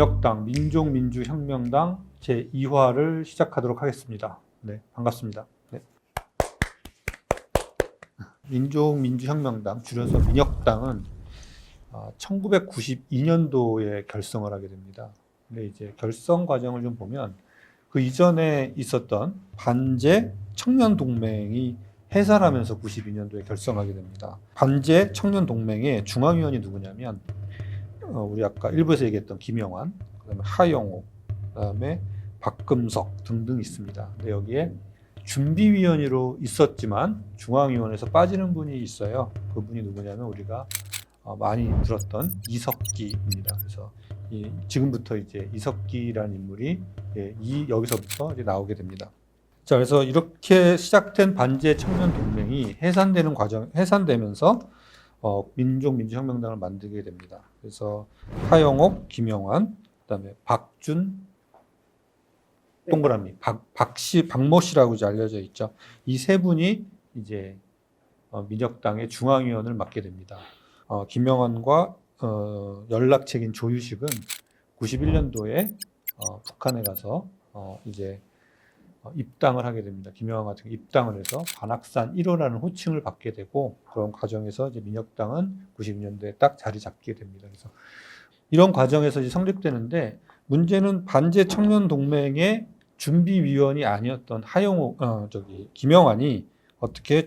민혁당, 민족민주혁명당 제2화를 시작하도록 하겠습니다. 네, 반갑습니다. 네. 민족민주혁명당, 줄여서 민혁당은 1992년도에 결성을 하게 됩니다. 근데 이제 결성 과정을 좀 보면 그 이전에 있었던 반제 청년동맹이 해산하면서 92년도에 결성하게 됩니다. 반제 청년동맹의 중앙위원이 누구냐면 우리 아까 일부에서 얘기했던 김영환, 그다음에 하영호, 그다음에 박금석 등등 있습니다. 근데 여기에 준비위원으로 있었지만 중앙위원회에서 빠지는 분이 있어요. 그분이 누구냐면 우리가 많이 들었던 이석기입니다. 그래서 지금부터 이제 이석기라는 인물이 여기서부터 이제 나오게 됩니다. 자, 그래서 이렇게 시작된 반제 청년 동맹이 해산되면서 민족민주혁명당을 만들게 됩니다. 그래서 하영옥, 김영환, 그다음에 박준, 동그라미, 박모 씨라고 이제 알려져 있죠. 이 세 분이 이제 민혁당의 중앙위원을 맡게 됩니다. 김영환과 연락책인 조유식은 91년도에 북한에 가서 이제 입당을 하게 됩니다. 김영환 같은 경우 입당을 해서 관악산 1호라는 호칭을 받게 되고 그런 과정에서 이제 민혁당은 92년도에 딱 자리 잡게 됩니다. 그래서 이런 과정에서 이제 성립되는데 문제는 반제 청년 동맹의 준비위원이 아니었던 김영환이 어떻게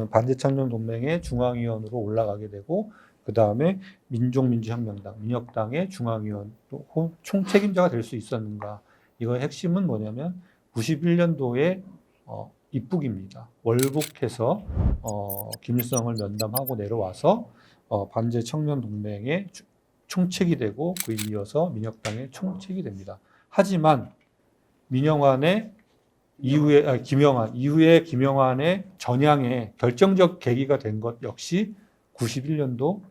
반제 청년 동맹의 중앙위원으로 올라가게 되고 그 다음에 민족민주혁명당, 민혁당의 중앙위원 또 총책임자가 될 수 있었는가? 이거의 핵심은 뭐냐면 91년도에 입북입니다. 월북해서 김일성을 면담하고 내려와서 반제 청년 동맹의 총책이 되고 그에 이어서 민혁당의 총책이 됩니다. 하지만 김영환 이후에 김영환의 전향에 결정적 계기가 된 것 역시 91년도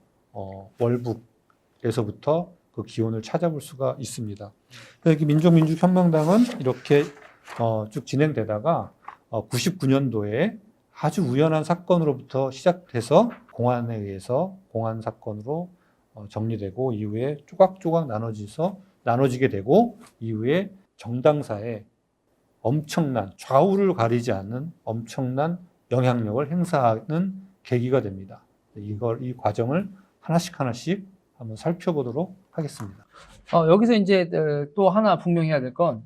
월북에서부터 그 기원을 찾아볼 수가 있습니다. 그래서 민족민주혁명당은 이렇게 쭉 진행되다가 99년도에 아주 우연한 사건으로부터 시작돼서 공안에 의해서 공안 사건으로 정리되고 이후에 조각조각 나눠지게 되고 이후에 정당사에 엄청난 좌우를 가리지 않는 엄청난 영향력을 행사하는 계기가 됩니다. 이 과정을 하나씩 한번 살펴보도록 하겠습니다. 여기서 이제 또 하나 분명해야 될 건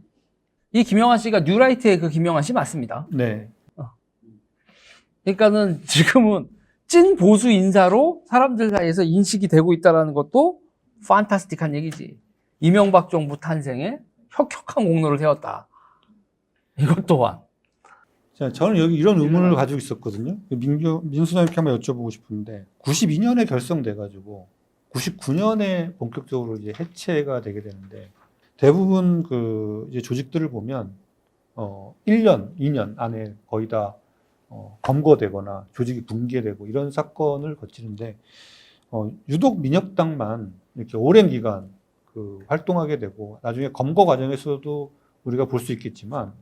이 김영환 씨가 뉴라이트의 그 김영환 씨 맞습니다. 네. 그러니까는 지금은 찐 보수 인사로 사람들 사이에서 인식이 되고 있다는 것도 판타스틱한 얘기지. 이명박 정부 탄생에 혁혁한 공로를 세웠다. 이것 또한. 자, 저는 여기 이런 의문을 가지고 있었거든요. 민수장님께 한번 여쭤보고 싶은데 92년에 결성돼가지고 99년에 본격적으로 이제 해체가 되게 되는데 대부분 이제 조직들을 보면 1년, 2년 안에 거의 다 검거되거나 조직이 붕괴되고 이런 사건을 거치는데 유독 민혁당만 이렇게 오랜 기간 활동하게 되고 나중에 검거 과정에서도 우리가 볼 수 있겠지만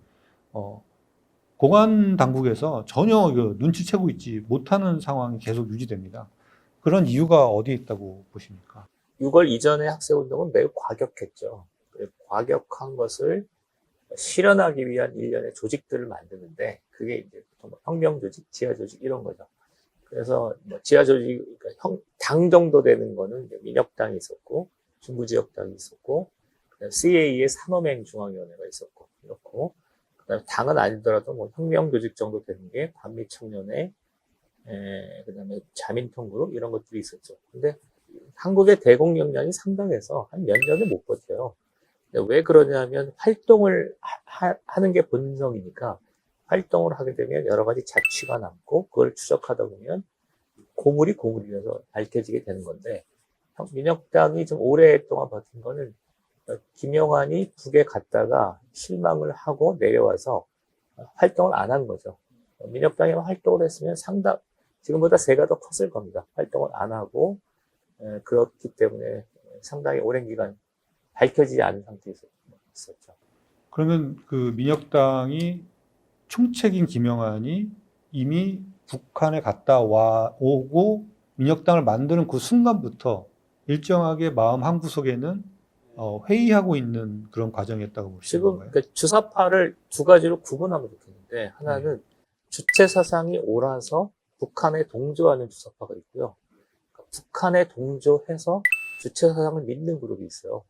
공안 당국에서 전혀 눈치채고 있지 못하는 상황이 계속 유지됩니다. 그런 이유가 어디에 있다고 보십니까? 6월 이전의 학생운동은 매우 과격했죠. 과격한 것을 실현하기 위한 일련의 조직들을 만드는데 그게 이제 혁명조직, 지하조직 이런 거죠. 그래서 지하조직, 그러니까 당 정도 되는 거는 민혁당이 있었고 중부지역당이 있었고 CA의 산업행 중앙위원회가 있었고 이렇고 그다음에 당은 아니더라도 혁명조직 정도 되는 게 반미청년회, 그다음에 자민통그룹 이런 것들이 있었죠. 근데 한국의 대공 역량이 상당해서 한 몇 년을 못 버텨요. 왜 그러냐면 활동을 하는 게 본성이니까 활동을 하게 되면 여러 가지 자취가 남고 그걸 추적하다 보면 고물이 고물이라서 밝혀지게 되는 건데 민혁당이 좀 오랫동안 버틴 거는 김영환이 북에 갔다가 실망을 하고 내려와서 활동을 안 한 거죠. 민혁당이 활동을 했으면 지금보다 세가 더 컸을 겁니다. 활동을 안 하고 그렇기 때문에 상당히 오랜 기간 밝혀지지 않은 상태에 있었죠. 그러면 그 민혁당이 총책인 김영환이 이미 북한에 갔다 오고 민혁당을 만드는 그 순간부터 일정하게 마음 한구석에는 회의하고 있는 그런 과정이었다고 보시는 지금 건가요? 그러니까 주사파를 두 가지로 구분하면 좋겠는데 하나는 주체 사상이 옳아서 북한에 동조하는 주사파가 있고요. 그러니까 북한에 동조해서 주체 사상을 믿는 그룹이 있어요.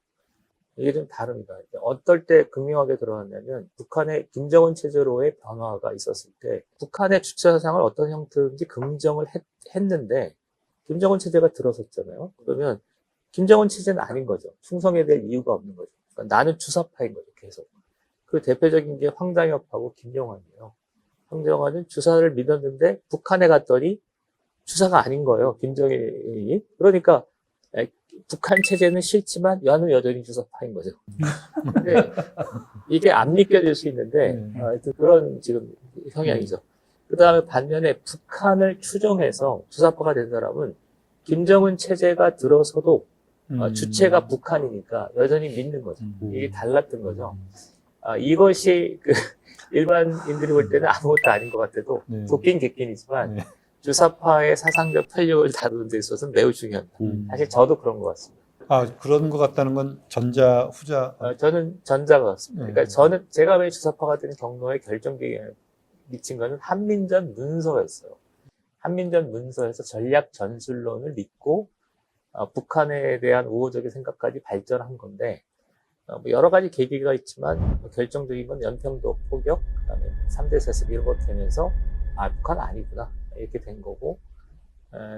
이게 좀 다릅니다. 어떨 때 극명하게 드러났냐면 북한의 김정은 체제로의 변화가 있었을 때 북한의 주체 사상을 어떤 형태든지 긍정을 했는데 김정은 체제가 들어섰잖아요. 그러면 김정은 체제는 아닌 거죠. 충성해야 될 이유가 없는 거죠. 그러니까 나는 주사파인 거죠, 계속. 그 대표적인 게 황장엽하고 김영환이에요. 황정환은 주사를 믿었는데 북한에 갔더니 주사가 아닌 거예요, 김정일이. 그러니까 북한 체제는 싫지만 나는 여전히 주사파인 거죠. 근데 이게 안 믿겨질 수 있는데 하여튼 그런 지금 성향이죠. 그 다음에 반면에 북한을 추종해서 주사파가 된 사람은 김정은 체제가 들어서도 주체가 북한이니까 여전히 믿는 거죠. 이게 달랐던 거죠. 이것이 그 일반인들이 볼 때는 아무것도 아닌 것 같아도 네. 돕긴 객긴이지만 네. 주사파의 사상적 편력을 다루는 데 있어서는 매우 중요합니다. 사실 저도 그런 것 같습니다. 그런 것 같다는 건 전자, 후자. 저는 전자가 같습니다. 네. 그러니까 제가 왜 주사파가 된 경로에 결정적인 미친 거는 한민전 문서였어요. 한민전 문서에서 전략 전술론을 믿고 북한에 대한 우호적인 생각까지 발전한 건데 뭐 여러 가지 계기가 있지만 결정적인 건 연평도 포격, 그다음에 3대 세습 이런 것 되면서 북한 아니구나 이렇게 된 거고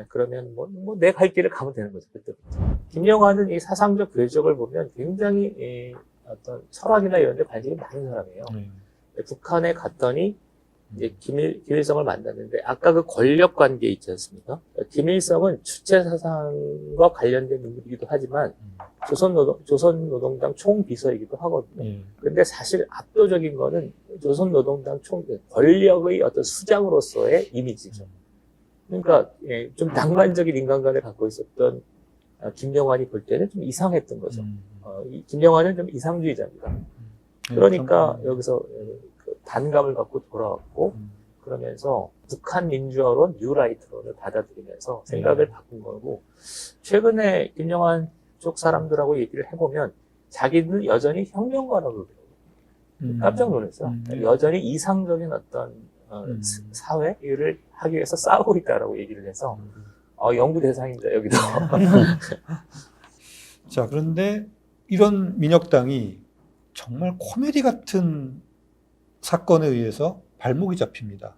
그러면 뭐 내 갈 길을 가면 되는 거죠 그때부터. 김영환은 이 사상적 궤적을 보면 굉장히 어떤 철학이나 이런 데 관심이 많은 사람이에요. 북한에 갔더니 이제 김일성을 만났는데 아까 그 권력 관계 있지 않습니까? 김일성은 주체 사상과 관련된 인물이기도 하지만 조선노동당 총비서이기도 하거든요. 근데 사실 압도적인 거는 조선노동당 권력의 어떤 수장으로서의 이미지죠. 그러니까 좀 낭만적인 인간관을 갖고 있었던 김영환이 볼 때는 좀 이상했던 거죠. 김영환은 좀 이상주의자입니다. 그러니까 여기서 반감을 갖고 돌아왔고 그러면서 북한 민주화론, 뉴라이트론을 받아들이면서 생각을 바꾼 거고 최근에 김영환 쪽 사람들하고 얘기를 해보면 자기는 여전히 혁명가라고 그러더라고요. 깜짝 놀랐어요. 여전히 이상적인 어떤 사회를 하기 위해서 싸우고 있다라고 얘기를 해서 연구 대상입니다, 여기도. 자, 그런데 이런 민혁당이 정말 코미디 같은 사건에 의해서 발목이 잡힙니다.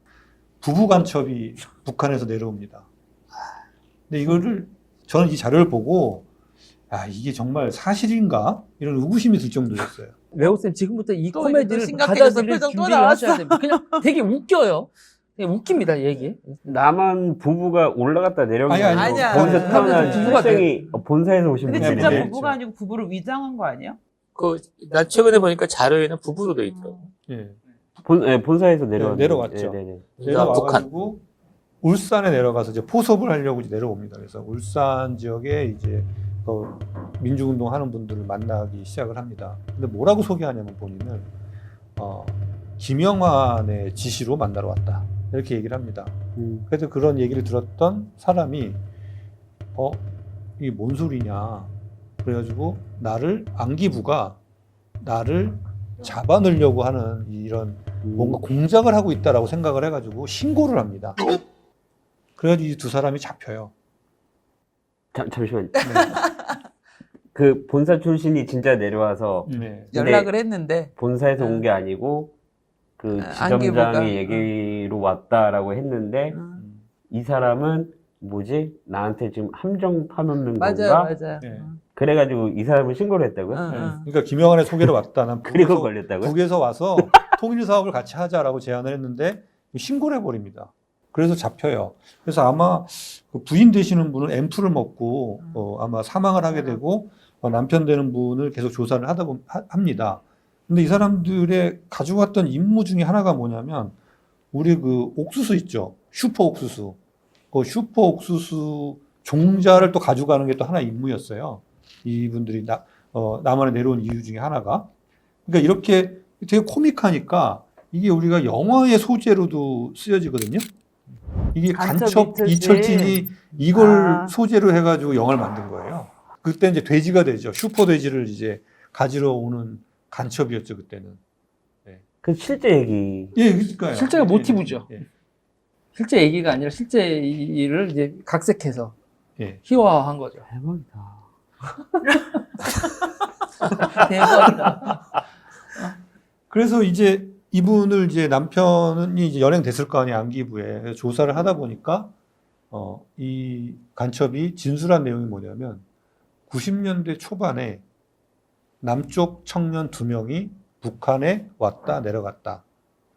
부부 간첩이 북한에서 내려옵니다. 근데 이거를 저는 이 자료를 보고 이게 정말 사실인가? 이런 의구심이 들 정도였어요. 레오쌤 지금부터 이 또 코미디를 심각해졌어. 받아들일 표정 또 준비를 나왔어. 하셔야 됩니다. 그냥 되게 웃겨요. 그냥 웃깁니다, 얘기. 남한 부부가 올라갔다 내려온 게 아니, 아니고 아니야. 거기서 태어난 부부가 출생이 본사에서 오신 근데 분들이 진짜 네. 부부가 아니고 부부를 위장한 거 아니야? 난 최근에 보니까 자료에는 부부로 돼 있더라고요. 예. 본사에서 내려왔 내려왔죠. 네네. 내려와가지고 울산에 내려가서 이제 포섭을 하려고 이제 내려옵니다. 그래서 울산 지역에 이제 민주운동 하는 분들을 만나기 시작을 합니다. 근데 뭐라고 소개하냐면 본인을 김영환의 지시로 만나러 왔다 이렇게 얘기를 합니다. 그래서 그런 얘기를 들었던 사람이 이게 뭔 소리냐 그래가지고 안기부가 나를 잡아넣으려고 하는 이런 뭔가 공작을 하고 있다라고 생각을 해가지고 신고를 합니다. 그래가지고 이 두 사람이 잡혀요. 잠시만요. 그 본사 출신이 진짜 내려와서 네. 연락을 했는데 본사에서 온 게 아니고 그 안기부가. 지점장의 얘기로 왔다라고 했는데 이 사람은 나한테 지금 함정 파놓는 건가? 맞아요. 네. 그래가지고 이 사람을 신고를 했다고요? 응. 그러니까 김영환의 소개로 왔다. 난 그리고 걸렸다고요? 북에서 와서 통일 사업을 같이 하자라고 제안을 했는데 신고를 해버립니다. 그래서 잡혀요. 그래서 아마 그 부인 되시는 분은 앰플을 먹고 아마 사망을 하게 되고 남편 되는 분을 계속 조사를 합니다. 근데 이 사람들의 가지고 왔던 임무 중에 하나가 뭐냐면 우리 그 옥수수 있죠. 슈퍼 옥수수. 그 슈퍼 옥수수 종자를 또 가져가는 게 또 하나의 임무였어요. 이분들이 남한에 내려온 이유 중에 하나가. 그러니까 이렇게 되게 코믹하니까 이게 우리가 영화의 소재로도 쓰여지거든요. 이게 간첩 간첩 이철진. 이철진이 이걸 소재로 해가지고 영화를 만든 거예요. 그때 이제 돼지가 되죠. 슈퍼 돼지를 이제 가지러 오는 간첩이었죠, 그때는. 그 실제 얘기. 예, 그러니까요. 실제가 모티브죠. 예, 실제 얘기가 아니라 실제 일을 이제 각색해서 예. 희화화한 거죠. 대박이다. 대박이다. 그래서 이제 이분을 이제 남편이 이제 연행됐을 거 아니에요, 안기부에. 그래서 조사를 하다 보니까, 이 간첩이 진술한 내용이 뭐냐면, 90년대 초반에 남쪽 청년 2명이 북한에 왔다 내려갔다.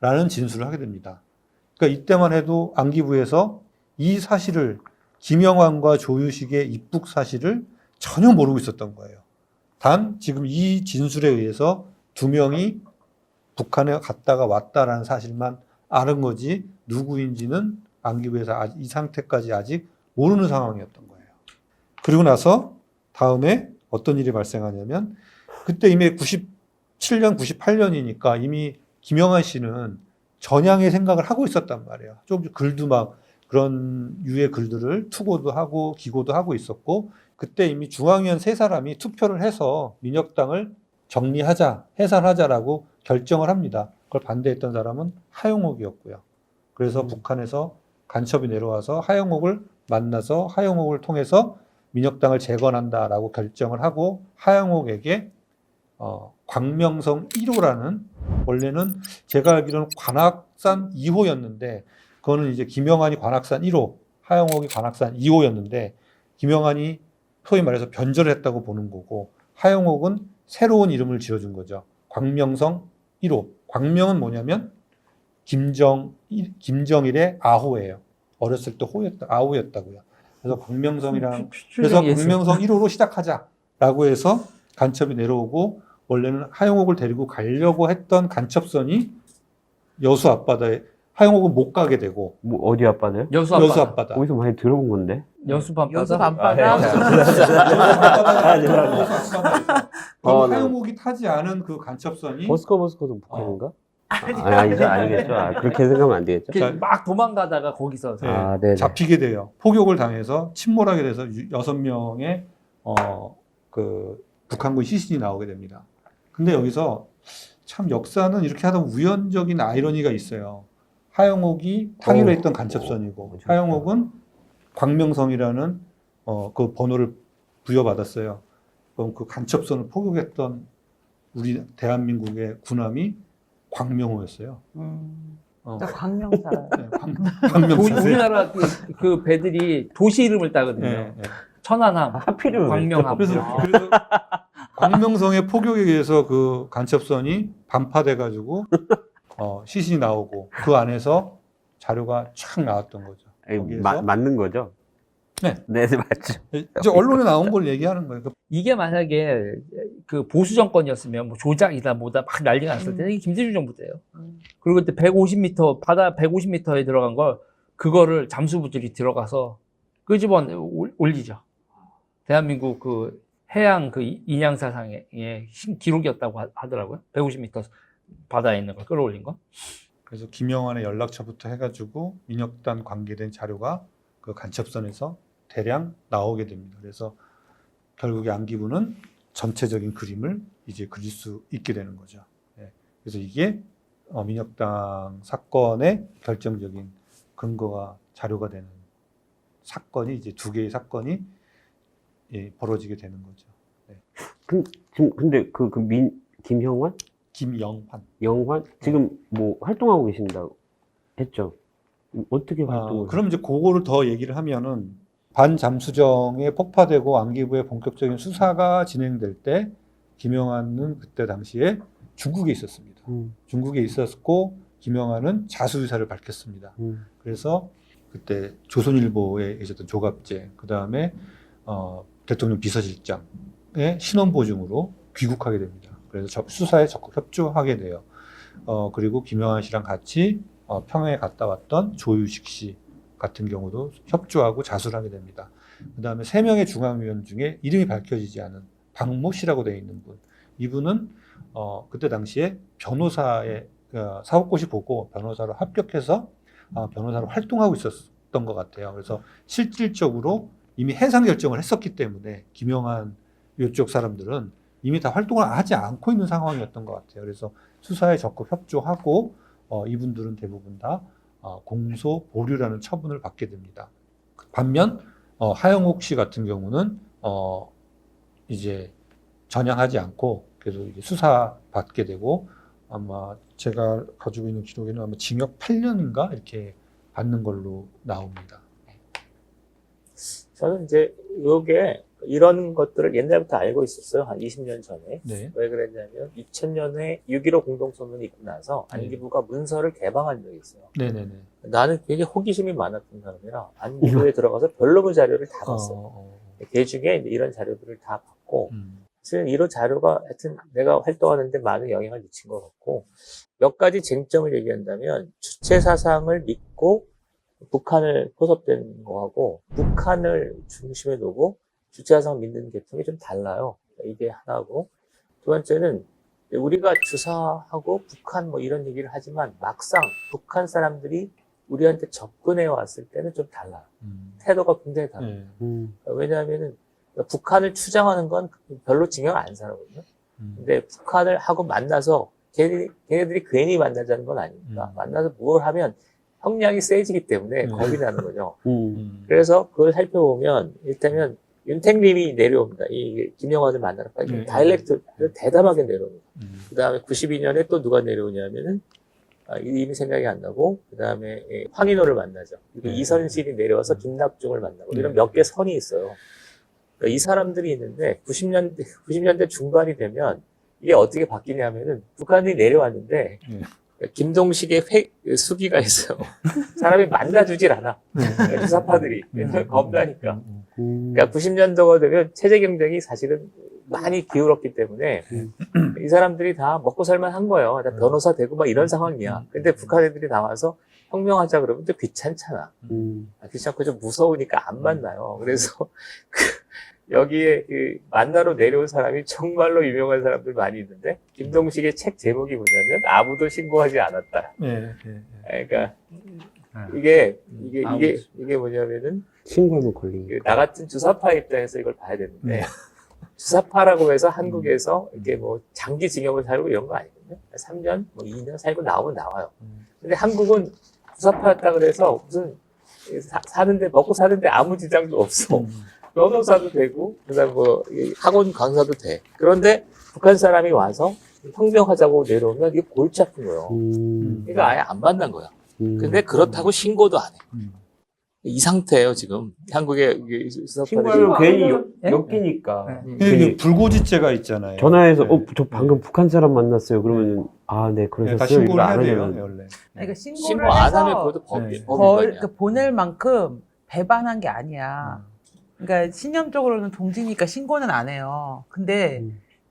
라는 진술을 하게 됩니다. 그러니까 이때만 해도 안기부에서 이 사실을, 김영환과 조유식의 입국 사실을 전혀 모르고 있었던 거예요. 단, 지금 이 진술에 의해서 2명이 북한에 갔다가 왔다라는 사실만 아는 거지 누구인지는 안기부에서 이 상태까지 아직 모르는 상황이었던 거예요. 그리고 나서 다음에 어떤 일이 발생하냐면 그때 이미 97년, 98년이니까 이미 김영환 씨는 전향의 생각을 하고 있었단 말이에요. 좀 글도 막 그런 유의 글들을 투고도 하고 기고도 하고 있었고 그때 이미 중앙위원 3사람이 투표를 해서 민혁당을 정리하자, 해산하자라고 결정을 합니다. 그걸 반대했던 사람은 하용옥이었고요. 그래서 북한에서 간첩이 내려와서 하용옥을 만나서 하용옥을 통해서 민혁당을 재건한다라고 결정을 하고 하용옥에게 광명성 1호라는 원래는 제가 알기로는 관악산 2호였는데 그거는 이제 김영환이 관악산 1호, 하용옥이 관악산 2호였는데 김영환이 소위 말해서 변절을 했다고 보는 거고 하용옥은 새로운 이름을 지어준 거죠. 광명성 1호. 광명은 뭐냐면 김정일의 아호예요. 어렸을 때 아호였다고요. 그래서 광명성이랑 그래서 광명성 1호로 시작하자라고 해서 간첩이 내려오고 원래는 하용옥을 데리고 가려고 했던 간첩선이 여수 앞바다에 하용옥은 못 가게 되고 뭐 어디 앞바다요? 여수 여수 앞바다. 앞바다. 어디서 많이 들어본 건데. 여수 밤바다. 여수 밤바다. 하용옥이 타지 않은 그 간첩선이 버스커도 북한인가? 아니죠, 아니겠죠. 그렇게 생각하면 안 되겠죠. 이렇게 막 도망가다가 거기서 네, 아, 네네. 잡히게 돼요. 포격을 당해서 침몰하게 돼서 6명의 그 북한군 시신이 나오게 됩니다. 근데 여기서 참 역사는 이렇게 하다 보면 우연적인 아이러니가 있어요. 하용옥이 타기로 했던 간첩선이고 하용옥은 광명성이라는 그 번호를 부여받았어요. 그럼 그 간첩선을 포격했던 우리 대한민국의 군함이 광명호였어요. 나 광명사. 네, 광명사. 우리나라 그 배들이 도시 이름을 따거든요. 네, 네. 천안함, 하필이면 광명함. 그래서 광명성의 포격에 의해서 그 간첩선이 반파돼가지고 시신이 나오고 그 안에서 자료가 쫙 나왔던 거죠. 거기에서 맞는 거죠? 네. 네, 맞죠. 이제 언론에 나온 걸 얘기하는 거예요. 이게 만약에 그 보수 정권이었으면 뭐 조작이다 뭐다 막 난리가 났을 때는 이게 김대중 정부 때예요. 그리고 그때 150m 바다 150m에 들어간 걸 그거를 잠수부들이 들어가서 끄집어 올리죠. 대한민국 그 해양 그 인양사상의 기록이었다고 하더라고요. 150m 바다에 있는 걸 끌어올린 거. 그래서 김영환의 연락처부터 해가지고 민혁단 관계된 자료가 그 간첩선에서 대량 나오게 됩니다. 그래서 결국에 안기부는 전체적인 그림을 이제 그릴 수 있게 되는 거죠. 네. 그래서 이게 민혁당 사건의 결정적인 근거와 자료가 되는 사건이 이제 2개의 사건이 벌어지게 되는 거죠. 네. 근데 김형환? 김영환. 영환? 지금 뭐 활동하고 계신다고 했죠? 어떻게 활동을? 그럼 이제 그거를 더 얘기를 하면은 반잠수정에 폭파되고 안기부의 본격적인 수사가 진행될 때 김영환은 그때 당시에 중국에 있었습니다. 중국에 있었고 김영환은 자수의사를 밝혔습니다. 그래서 그때 조선일보에 계셨던 조갑재, 그 다음에 대통령 비서실장의 신원보증으로 귀국하게 됩니다. 그래서 수사에 적극 협조하게 돼요. 그리고 김영환 씨랑 같이 평양에 갔다 왔던 조유식 씨 같은 경우도 협조하고 자수를 하게 됩니다. 그 다음에 3명의 중앙위원 중에 이름이 밝혀지지 않은 박모 씨라고 되어 있는 분. 이분은 그때 당시에 변호사의 사법고시 보고 변호사로 합격해서 변호사로 활동하고 있었던 것 같아요. 그래서 실질적으로 이미 해산 결정을 했었기 때문에 김영한 이쪽 사람들은 이미 다 활동을 하지 않고 있는 상황이었던 것 같아요. 그래서 수사에 적극 협조하고 이분들은 대부분 다 공소 보류라는 처분을 받게 됩니다. 반면 하영옥 씨 같은 경우는 이제 전향하지 않고 계속 이제 수사 받게 되고 아마 제가 가지고 있는 기록에는 아마 징역 8년인가 이렇게 받는 걸로 나옵니다. 저는 이제 요게 이런 것들을 옛날부터 알고 있었어요. 한 20년 전에. 네. 왜 그랬냐면 2000년에 6.15 공동선언이 있고 나서 안기부가 문서를 개방한 적이 있어요. 네네네. 나는 굉장히 호기심이 많았던 사람이라 안기부에 들어가서 별로그 자료를 다 봤어요. 그 중에 이제 이런 자료들을 다 봤고 사실 이런 자료가 하여튼 내가 활동하는데 많은 영향을 미친 것 같고 몇 가지 쟁점을 얘기한다면 주체 사상을 믿고 북한을 포섭된 거하고 북한을 중심에 두고 주체 사상을 믿는 계통이 좀 달라요. 이게 하나고 두 번째는 우리가 주사하고 북한 뭐 이런 얘기를 하지만 막상 북한 사람들이 우리한테 접근해 왔을 때는 좀 달라요. 태도가 굉장히 달라요. 네. 왜냐하면은 북한을 추장하는 건 별로 징역 안 살거든요. 근데 북한을 하고 만나서 걔네들이 괜히 만나자는 건 아닙니다. 만나서 뭘 하면 형량이 세지기 때문에 겁이 나는 거죠. 그래서 그걸 살펴보면 일단은 윤택님이 내려옵니다. 이 김영환을 만나러 가니까 다이렉트를 대담하게 내려옵니다. 그 다음에 92년에 또 누가 내려오냐면은 이름이 생각이 안 나고 그 다음에 황인호를 만나죠. 그리고 이선실이 내려와서 김낙중을 만나고 이런 몇 개 선이 있어요. 그러니까 이 사람들이 있는데 90년대 중반이 되면 이게 어떻게 바뀌냐면은 북한이 내려왔는데 김동식의 수기가 있어요. 사람이 만나주질 않아. 주사파들이. 겁나니까. 그러니까 90년도가 되면 체제 경쟁이 사실은 많이 기울었기 때문에 이 사람들이 다 먹고 살만한 거예요. 다 변호사 되고 막 이런 상황이야. 근데 북한 애들이 나와서 혁명하자 그러면 또 귀찮잖아. 귀찮고 좀 무서우니까 안 만나요. 그래서 여기에 그 만나러 내려온 사람이 정말로 유명한 사람들 많이 있는데 김동식의 책 제목이 뭐냐면 아무도 신고하지 않았다. 그러니까 이게 뭐냐면은 신고하면 걸리니까. 나 같은 주사파 입장에서 이걸 봐야 되는데 주사파라고 해서 한국에서 이렇게 뭐 장기 징역을 살고 이런 거 아니거든요. 3년, 뭐 2년 살고 나오면 나와요. 근데 한국은 주사파였다 그래서 무슨 사는데 먹고 사는데 아무 지장도 없어. 변호사도 되고, 그 다음에 뭐, 학원 강사도 돼. 그런데 북한 사람이 와서 혁명하자고 내려오면 이게 골치 아픈 거예요. 그러니까 아예 안 만난 거야. 근데 그렇다고 신고도 안 해. 이 상태예요, 지금. 한국의 신고하면 괜히 예? 엮이니까. 그 불고지죄가 있잖아요. 전화해서, 네. 저 방금 북한 사람 만났어요. 그러면, 네, 다 그러셨어요. 신고를 이거 해야 안 돼요, 하잖아요. 원래. 그러니까 신고 신고를 안 하면 해서 그것도 법이 네. 그러니까 보낼 만큼 배반한 게 아니야. 그러니까 신념적으로는 동지니까 신고는 안 해요. 근데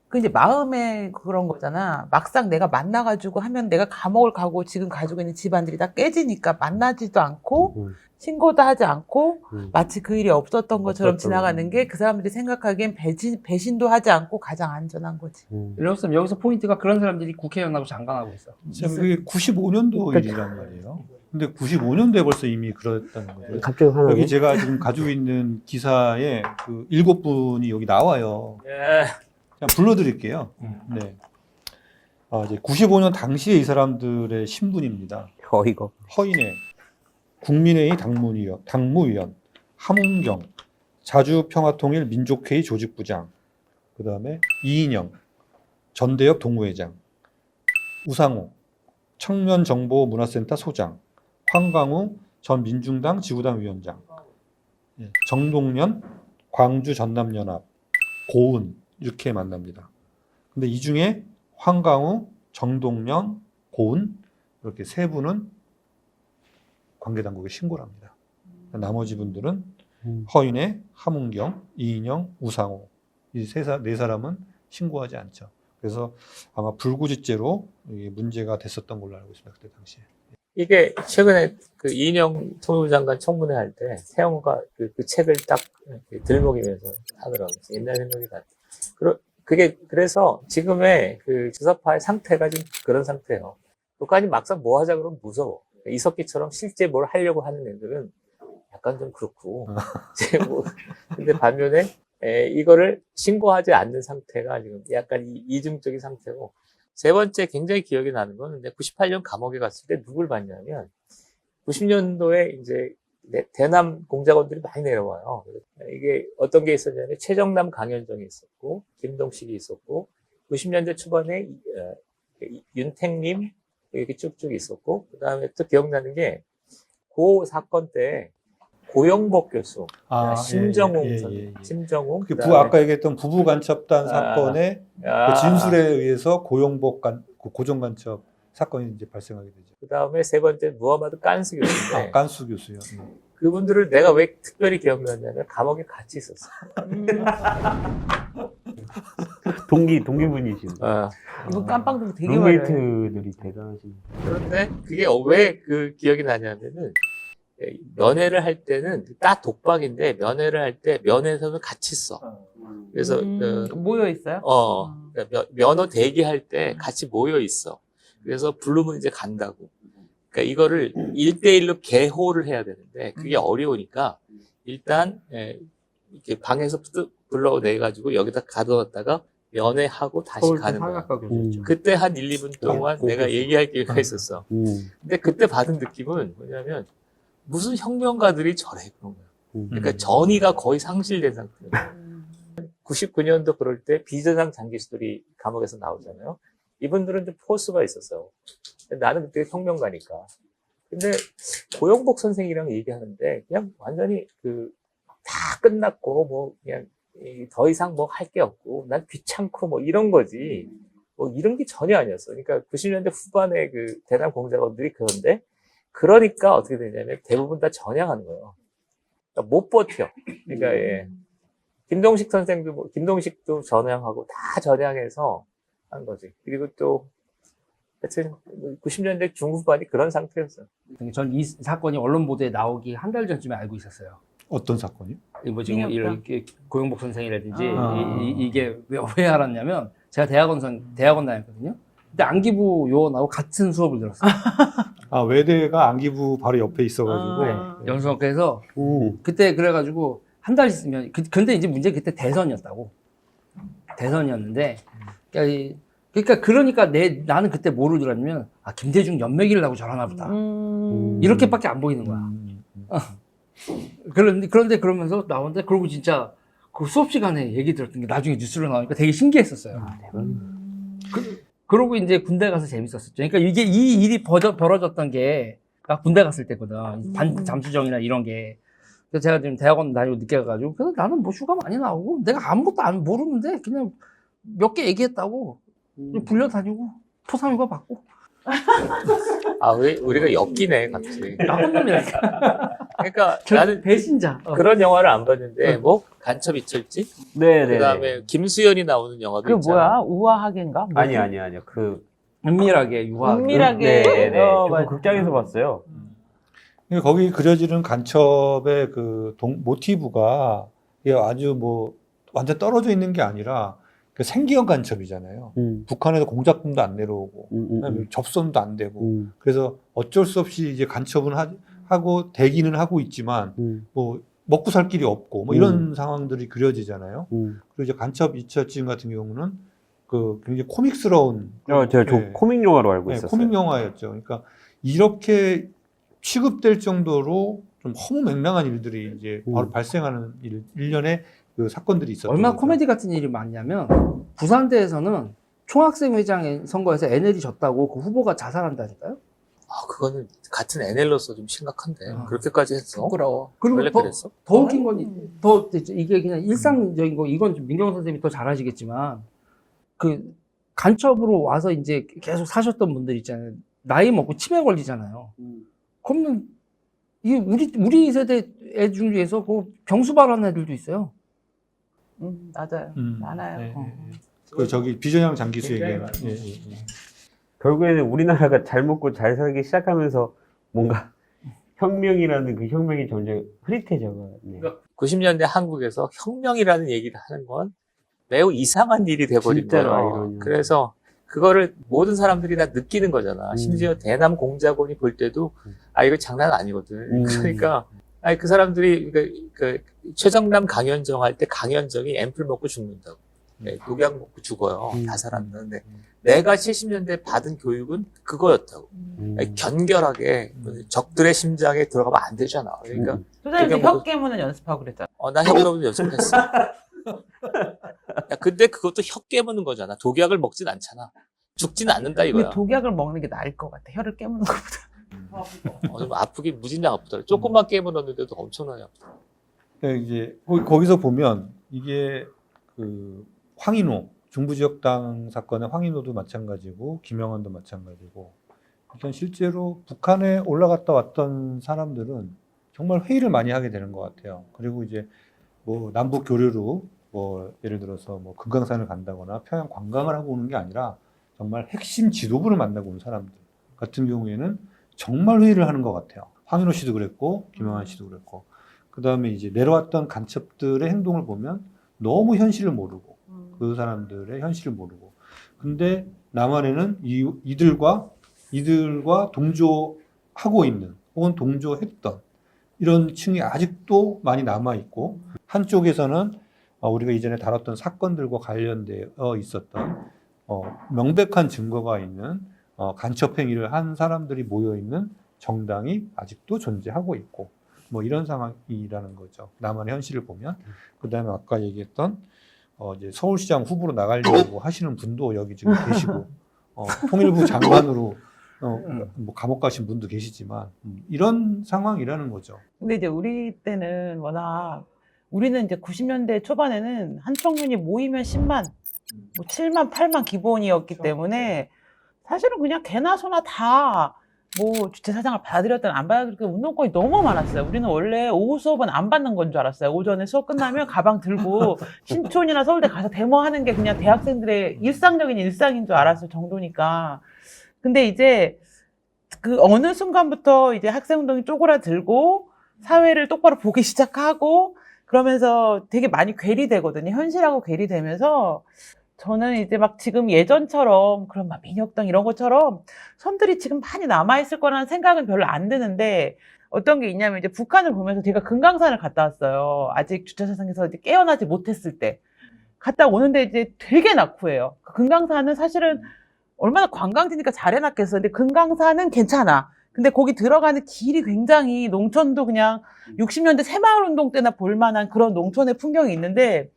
그 이제 마음에 그런 거잖아. 막상 내가 만나가지고 하면 내가 감옥을 가고 지금 가지고 있는 집안들이 다 깨지니까 만나지도 않고 신고도 하지 않고 마치 그 일이 없었던 것처럼 지나가는 게 그 사람들이 생각하기엔 배신도 하지 않고 가장 안전한 거지. 일러스면 여기서 포인트가 그런 사람들이 국회의원하고 장관하고 있어. 지금 그게 95년도 일이란 말이에요. 근데 95년도에 벌써 이미 그랬다는 거죠. 갑자기 화나네. 여기 제가 지금 가지고 있는 기사에 그 7분이 여기 나와요. 그냥 불러드릴게요. 네. 이제 95년 당시에 이 사람들의 신분입니다. 이거. 허인혜, 국민회의 당무위원, 함은경, 자주평화통일 민족회의 조직부장, 그 다음에 이인영, 전대협 동부회장, 우상호, 청년정보문화센터 소장, 황광우 전 민중당 지구당 위원장, 정동연 광주 전남연합, 고은 이렇게 만납니다. 근데 이 중에 황광우, 정동연, 고은 이렇게 세 분은 관계당국에 신고를 합니다. 나머지 분들은 허인혜, 함은경, 이인영, 우상호 이 네 사람은 신고하지 않죠. 그래서 아마 불구지죄로 문제가 됐었던 걸로 알고 있습니다. 그때 당시에. 이게 최근에 그 이인영 통일부 장관 청문회 할 때 태영호가 그 책을 딱 들먹이면서 하더라고요. 옛날 생각이 나. 그래서 지금의 그 주사파의 상태가 좀 그런 상태예요. 북한이 막상 뭐 하자 그러면 무서워. 이석기처럼 실제 뭘 하려고 하는 애들은 약간 좀 그렇고. 이제 뭐, 근데 반면에, 이거를 신고하지 않는 상태가 지금 약간 이중적인 상태고, 세 번째 굉장히 기억이 나는 거는 98년 감옥에 갔을 때 누굴 봤냐면, 90년도에 이제 대남 공작원들이 많이 내려와요. 이게 어떤 게 있었냐면, 최정남 강현정이 있었고, 김동식이 있었고, 90년대 초반에 윤택님 이렇게 쭉쭉 있었고, 그 다음에 또 기억나는 게, 그 사건 때 고영복 교수, 심정웅, 심정웅, 그 아까 얘기했던 부부 간첩단 사건의 그 진술에 의해서 고정 간첩 사건이 이제 발생하게 되죠. 그 다음에 세 번째 무하마드 깐스 교수인데, 깐수 교수요. 그분들을 내가 왜 특별히 기억나냐면 감옥에 같이 있었어. 동기분이시네. 이거 깜빵도 되게 많아요. 룸메이트들이 대단하시네. 그런데 그게 왜 그 기억이 나냐면은 면회를 할 때는 딱 독박인데 면회를 할 때 면회에서는 같이 써. 그래서 모여 있어요? 그러니까 면허 대기할 때 같이 모여 있어. 그래서 부르면 이제 간다고. 그러니까 이거를 1대1로 개호를 해야 되는데 그게 어려우니까 일단 이렇게 방에서 불러내가지고 여기다 가둬놨다가 면회하고 다시 가는 거야. 그때 한 1, 2분 동안 내가 얘기할 기회가 있었어. 근데 그때 받은 느낌은 뭐냐면 무슨 혁명가들이 저래 그런 거야. 그러니까 전의가 거의 상실된 상태예요. 99년도 그럴 때 비전상 장기수들이 감옥에서 나오잖아요. 이분들은 좀 포스가 있었어요. 나는 그때 혁명가니까. 근데 고영복 선생이랑 얘기하는데 그냥 완전히 다 끝났고 뭐 그냥 더 이상 뭐 할 게 없고 난 귀찮고 뭐 이런 거지. 뭐 이런 게 전혀 아니었어. 그러니까 90년대 후반에 그 대남 공작원들이 그러니까 어떻게 되냐면 대부분 다 전향하는 거예요. 그러니까 못 버텨. 그러니까 김동식 선생도 김동식도 전향하고 다 전향해서 한 거지. 그리고 또 하여튼 90년대 중후반이 그런 상태였어요. 전 이 사건이 언론 보도에 나오기 한 달 전쯤에 알고 있었어요. 어떤 사건이요? 뭐 지금 이렇게 고영복 선생이라든지 이게 왜 알았냐면 제가 대학원 다녔거든요. 근데 안기부 요원하고 같은 수업을 들었어요. 외대가 안기부 바로 옆에 있어가지고 영수학과에서 그때 그래가지고 한 달 있으면 근데 이제 문제 그때 대선이었다고. 대선이었는데 그러니까 나는 그때 뭐를 들었냐면 김대중 연맥이를 하고 저러나 보다. 이렇게밖에 안 보이는 거야. 그런데 그러면서 나오는데 그러고 진짜 그 수업 시간에 얘기 들었던 게 나중에 뉴스로 나오니까 되게 신기했었어요. 그러고 이제 군대 가서 재밌었었죠. 그러니까 이 일이 벌어졌던 게 나 군대 갔을 때거든. 잠수정이나 이런 게. 그래서 제가 지금 대학원 다니고 늦게 가가지고 그래서 나는 뭐 휴가 많이 나오고 내가 아무것도 모르는데 그냥 몇 개 얘기했다고 불려 다니고 포상휴가 받고. 우리가 엮이네, 갑자기. 나쁜 놈이라니까. 그러니까 나는 배신자. 그런 영화를 안 봤는데, 뭐, 간첩 이철지? 네네. 그 다음에 김수현이 나오는 영화도 그 있잖아. 뭐야? 우아하게인가? 아니요. 은밀하게 유학. 은밀하게. 네네네. 맞아. 극장에서 봤어요. 거기 그려지는 간첩의 그 모티브가 이게 아주 뭐 완전 떨어져 있는 게 아니라 그 생계형 간첩이잖아요. 북한에서 공작품도 안 내려오고 그다음에 접선도 안 되고 그래서 어쩔 수 없이 이제 간첩은 하고 대기는 하고 있지만 뭐 먹고 살 길이 없고 뭐 이런 상황들이 그려지잖아요. 그리고 이제 간첩 이철진 같은 경우는 그 굉장히 코믹스러운 제가 코믹 영화로 알고 있었어요. 코믹 영화였죠. 그러니까 이렇게 취급될 정도로 좀 허무맹랑한 일들이 이제 바로 발생하는 일련의 그 사건들이 있었죠. 얼마나 코미디 같은 일이 많냐면 부산대에서는 총학생 회장 선거에서 NL이 졌다고 그 후보가 자살한다니까요. 그거는 같은 NL로서 좀 심각한데. 그렇게까지 했어? 부끄러워. 그리고 원래 그랬어? 더 웃긴 건 이게 그냥 일상적인 거 이건 좀 민경 선생님이 더 잘 아시겠지만 그 간첩으로 와서 이제 계속 사셨던 분들 있잖아요. 나이 먹고 치매 걸리잖아요. 그러면 이게 우리 세대 애 중에서 그 병수 발하는 애들도 있어요. 맞아요. 많아요. 네. 그 저기 비전형 장기수 얘기가. 결국에는 우리나라가 잘 먹고 잘 살기 시작하면서 뭔가 혁명이라는 그 혁명이 점점 흐릿해져가네요. 90년대 한국에서 혁명이라는 얘기를 하는 건 매우 이상한 일이 돼버린 진짜로 거예요. 아이러니하네. 그래서 그거를 모든 사람들이 다 느끼는 거잖아. 심지어 대남 공작원이 볼 때도 이거 장난 아니거든. 그러니까 아니 그 사람들이 그 최정남 강현정 할 때 강현정이 앰플 먹고 죽는다고. 네, 독약 먹고 죽어요. 다 살았는데 내가 70년대 받은 교육은 그거였다고. 아니, 견결하게 적들의 심장에 들어가면 안 되잖아. 그러니까 소장님 독약 혀 깨무는 연습하고 그랬잖아. 나 혀깨무는 연습했어. 야, 근데 그것도 혀 깨무는 거잖아. 독약을 먹진 않잖아. 죽진 않는다 근데 이거야. 독약을 먹는 게 나을 것 같아. 혀를 깨무는 것보다. 좀 아프게 무진장 아프더라. 조금만 깨물었는데도 엄청나게 아프더라. 그러니까 이제 거기서 보면 이게 그 황인호 중부지역당 사건의 황인호도 마찬가지고 김영환도 마찬가지고 일단 실제로 북한에 올라갔다 왔던 사람들은 정말 회의를 많이 하게 되는 것 같아요. 그리고 이제 뭐 남북 교류로 뭐 예를 들어서 뭐 금강산을 간다거나 평양 관광을 하고 오는 게 아니라 정말 핵심 지도부를 만나고 온 사람들 같은 경우에는 정말 회의를 하는 것 같아요. 황인호 씨도 그랬고 김영환 씨도 그랬고 그 다음에 이제 내려왔던 간첩들의 행동을 보면 너무 현실을 모르고 그 사람들의 현실을 모르고 근데 남한에는 이들과 동조하고 있는 혹은 동조했던 이런 층이 아직도 많이 남아있고 한쪽에서는 우리가 이전에 다뤘던 사건들과 관련되어 있었던 명백한 증거가 있는 간첩 행위를 한 사람들이 모여있는 정당이 아직도 존재하고 있고 뭐 이런 상황이라는 거죠. 남한의 현실을 보면 그 다음에 아까 얘기했던 이제 서울시장 후보로 나가려고 하시는 분도 여기 지금 계시고 통일부 장관으로 뭐 감옥 가신 분도 계시지만 이런 상황이라는 거죠. 근데 이제 우리 때는 워낙 우리는 이제 90년대 초반에는 한청년이 모이면 10만, 뭐 7만, 8만 기본이었기 때문에 사실은 그냥 개나 소나 다 뭐 주체 사상을 받아들였든 안 받아들였든 운동권이 너무 많았어요. 우리는 원래 오후 수업은 안 받는 건 줄 알았어요. 오전에 수업 끝나면 가방 들고 신촌이나 서울대 가서 데모하는 게 그냥 대학생들의 일상적인 일상인 줄 알았을 정도니까. 근데 이제 그 어느 순간부터 이제 학생운동이 쪼그라들고 사회를 똑바로 보기 시작하고 그러면서 되게 많이 괴리되거든요. 현실하고 괴리되면서 저는 이제 막 지금 예전처럼 그런 막 민혁당 이런 것처럼 선들이 지금 많이 남아있을 거라는 생각은 별로 안 드는데 어떤 게 있냐면 이제 북한을 보면서 제가 금강산을 갔다 왔어요. 아직 주체사상에서 이제 깨어나지 못했을 때. 갔다 오는데 이제 되게 낙후해요. 금강산은 사실은 얼마나 관광지니까 잘 해놨겠어. 근데 금강산은 괜찮아. 근데 거기 들어가는 길이 굉장히 농촌도 그냥 60년대 새마을운동 때나 볼만한 그런 농촌의 풍경이 있는데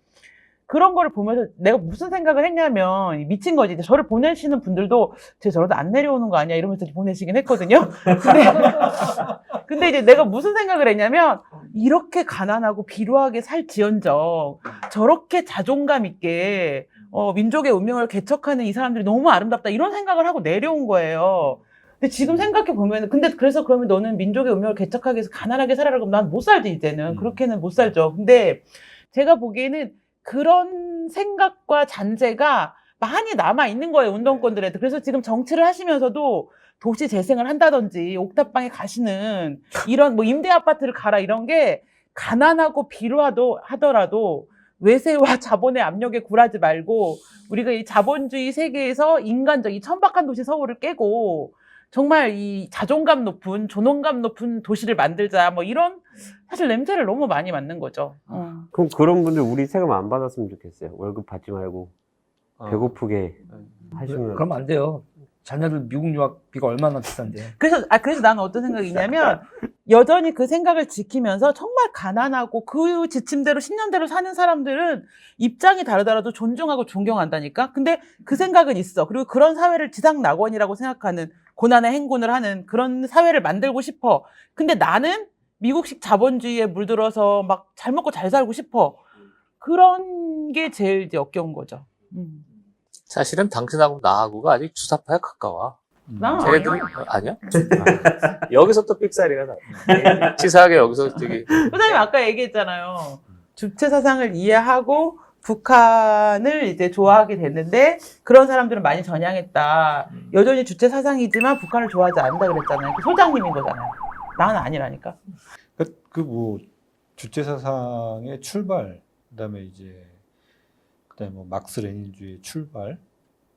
그런 거를 보면서 내가 무슨 생각을 했냐면 미친 거지. 이제 저를 보내시는 분들도 쟤 저러다 안 내려오는 거 아니야 이러면서 보내시긴 했거든요. 근데 이제 내가 무슨 생각을 했냐면 이렇게 가난하고 비루하게 살지언정 저렇게 자존감 있게 민족의 운명을 개척하는 이 사람들이 너무 아름답다 이런 생각을 하고 내려온 거예요. 근데 지금 생각해 보면 근데 그래서 그러면 너는 민족의 운명을 개척하기 위해서 가난하게 살아라 그러면 난 못 살지 이제는. 그렇게는 못 살죠. 근데 제가 보기에는 그런 생각과 잔재가 많이 남아 있는 거예요, 운동권들한테. 그래서 지금 정치를 하시면서도 도시 재생을 한다든지 옥탑방에 가시는 이런 뭐 임대 아파트를 가라 이런 게 가난하고 비루하더라도 외세와 자본의 압력에 굴하지 말고 우리가 이 자본주의 세계에서 인간적 이 천박한 도시 서울을 깨고 정말 이 자존감 높은 존엄감 높은 도시를 만들자 뭐 이런 사실 냄새를 너무 많이 맡는 거죠. 그럼 그런 분들 우리 세금 안 받았으면 좋겠어요. 월급 받지 말고 배고프게 하시면. 그러면 안 돼요. 자녀들 미국 유학비가 얼마나 비싼데. 그래서 나는 어떤 생각이냐면 여전히 그 생각을 지키면서 정말 가난하고 그 지침대로 10년대로 사는 사람들은 입장이 다르더라도 존중하고 존경한다니까. 근데 그 생각은 있어. 그리고 그런 사회를 지상낙원이라고 생각하는 고난의 행군을 하는 그런 사회를 만들고 싶어. 근데 나는 미국식 자본주의에 물들어서 막 잘 먹고 잘 살고 싶어. 그런 게 제일 이제 역겨운 거죠. 사실은 당신하고 나하고가 아직 주사파에 가까워. 나 쟤네들은 아니야? 여기서 또 삑사리가 나. 치사하게 여기서 되게 소장님 아까 얘기했잖아요. 주체 사상을 이해하고 북한을 이제 좋아하게 됐는데 그런 사람들은 많이 전향했다. 여전히 주체 사상이지만 북한을 좋아하지 않는다 그랬잖아요. 그 소장님인 거잖아요. 나는 아니라니까. 뭐 주체 사상의 출발, 그다음에 뭐 막스 레닌주의 출발,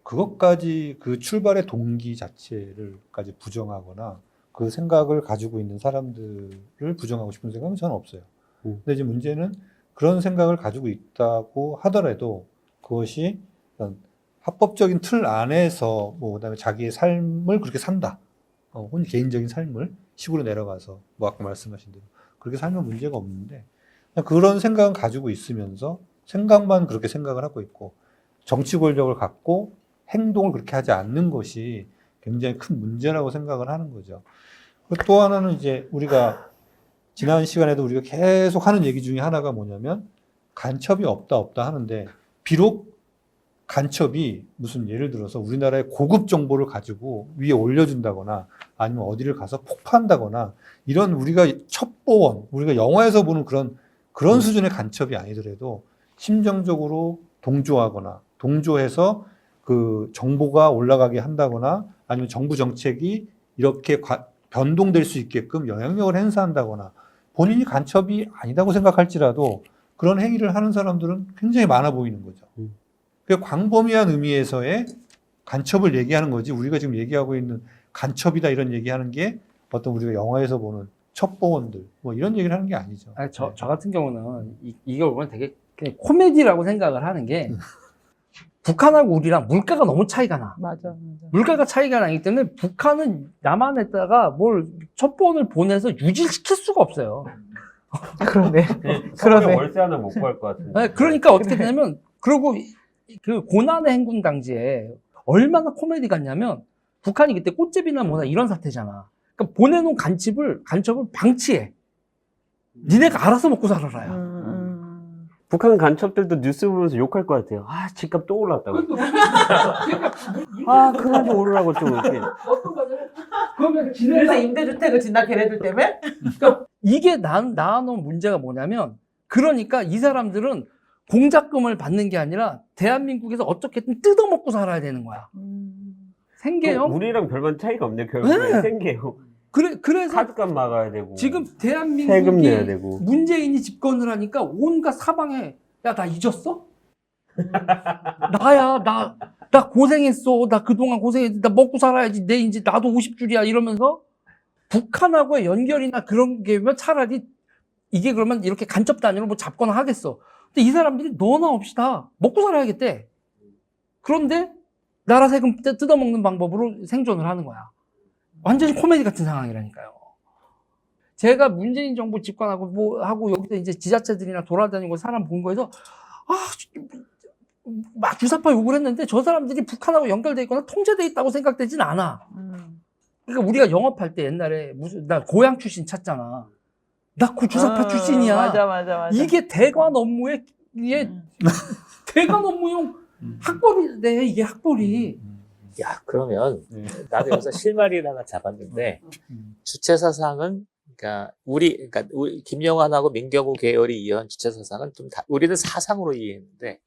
그것까지 그 출발의 동기 자체를까지 부정하거나 그 생각을 가지고 있는 사람들을 부정하고 싶은 생각은 저는 없어요. 근데 이제 문제는 그런 생각을 가지고 있다고 하더라도 그것이 어떤 합법적인 틀 안에서 뭐 그다음에 자기의 삶을 그렇게 산다. 혹은 개인적인 삶을 시골로 내려가서 뭐 아까 말씀하신 대로 그렇게 살면 문제가 없는데 그냥 그런 생각은 가지고 있으면서 생각만 그렇게 생각을 하고 있고 정치 권력을 갖고 행동을 그렇게 하지 않는 것이 굉장히 큰 문제라고 생각을 하는 거죠. 그리고 또 하나는 이제 우리가 지난 시간에도 우리가 계속 하는 얘기 중에 하나가 뭐냐면 간첩이 없다 하는데 비록 간첩이 무슨 예를 들어서 우리나라의 고급 정보를 가지고 위에 올려준다거나 아니면 어디를 가서 폭파한다거나 이런 우리가 첩보원, 우리가 영화에서 보는 그런 수준의 간첩이 아니더라도 심정적으로 동조하거나 동조해서 그 정보가 올라가게 한다거나 아니면 정부 정책이 이렇게 변동될 수 있게끔 영향력을 행사한다거나 본인이 간첩이 아니다고 생각할지라도 그런 행위를 하는 사람들은 굉장히 많아 보이는 거죠. 그 광범위한 의미에서의 간첩을 얘기하는 거지 우리가 지금 얘기하고 있는 간첩이다 이런 얘기하는 게 어떤 우리가 영화에서 보는 첩보원들 뭐 이런 얘기를 하는 게 아니죠. 아니, 저 같은 경우는 이걸 보면 되게 그냥 코미디라고 생각을 하는 게 북한하고 우리랑 물가가 너무 차이가 나. 맞아. 물가가 차이가 나기 때문에 북한은 남한에다가 뭘 첩보원을 보내서 유지시킬 수가 없어요. 그러네. 서울에 월세 하나 못 구할 것 같은데. 네, 그러니까 어떻게 되냐면 그리고 그 고난의 행군 당시에 얼마나 코미디 같냐면 북한이 그때 꽃제비나 뭐나 이런 사태잖아. 그러니까 보내놓은 간첩을 방치해. 니네가 알아서 먹고 살아라요. 북한 간첩들도 뉴스 보면서 욕할 것 같아요. 아, 집값 또 올랐다고. 아, 그만 좀 오르라고 좀 이렇게. 그러면 그래서 임대주택을 진다 걔네들 때문에? 그러니까 이게 낳아놓은 문제가 뭐냐면 그러니까 이 사람들은 공작금을 받는 게 아니라 대한민국에서 어떻게든 뜯어먹고 살아야 되는 거야. 생계형? 우리랑 별반 차이가 없네, 결국에. 네. 생계요. 그래서 카드값 막아야 되고. 지금 세금 대한민국이 내야 되고. 문재인이 집권을 하니까 온갖 사방에 야, 나 잊었어? 나야, 나 고생했어. 나 그동안 고생했지. 나 먹고 살아야지. 내 이제 나도 50줄이야. 이러면서 북한하고의 연결이나 그런 게면 차라리 이게 그러면 이렇게 간첩 단위로 뭐 잡거나 하겠어. 근데 이 사람들이 너나 없이 다 먹고 살아야겠대. 그런데 나라 세금 뜯어먹는 방법으로 생존을 하는 거야. 완전히 코미디 같은 상황이라니까요. 제가 문재인 정부 집권하고 뭐 하고 여기서 이제 지자체들이나 돌아다니고 사람 본 거에서 막 주사파 욕을 했는데 저 사람들이 북한하고 연결돼 있거나 통제돼 있다고 생각되진 않아. 그러니까 우리가 영업할 때 옛날에 나 고향 출신 찾잖아. 나 그 주사파 출신이야. 맞아. 이게 대관 업무에 대관 업무용 학벌이네. 이게 학벌이. 야, 그러면 네. 나도 여기서 실마리를 하나 잡았는데 주체사상은 그러니까 우리 김영환하고 민경우 계열이 이해한 주체사상은 좀 우리는 사상으로 이해했는데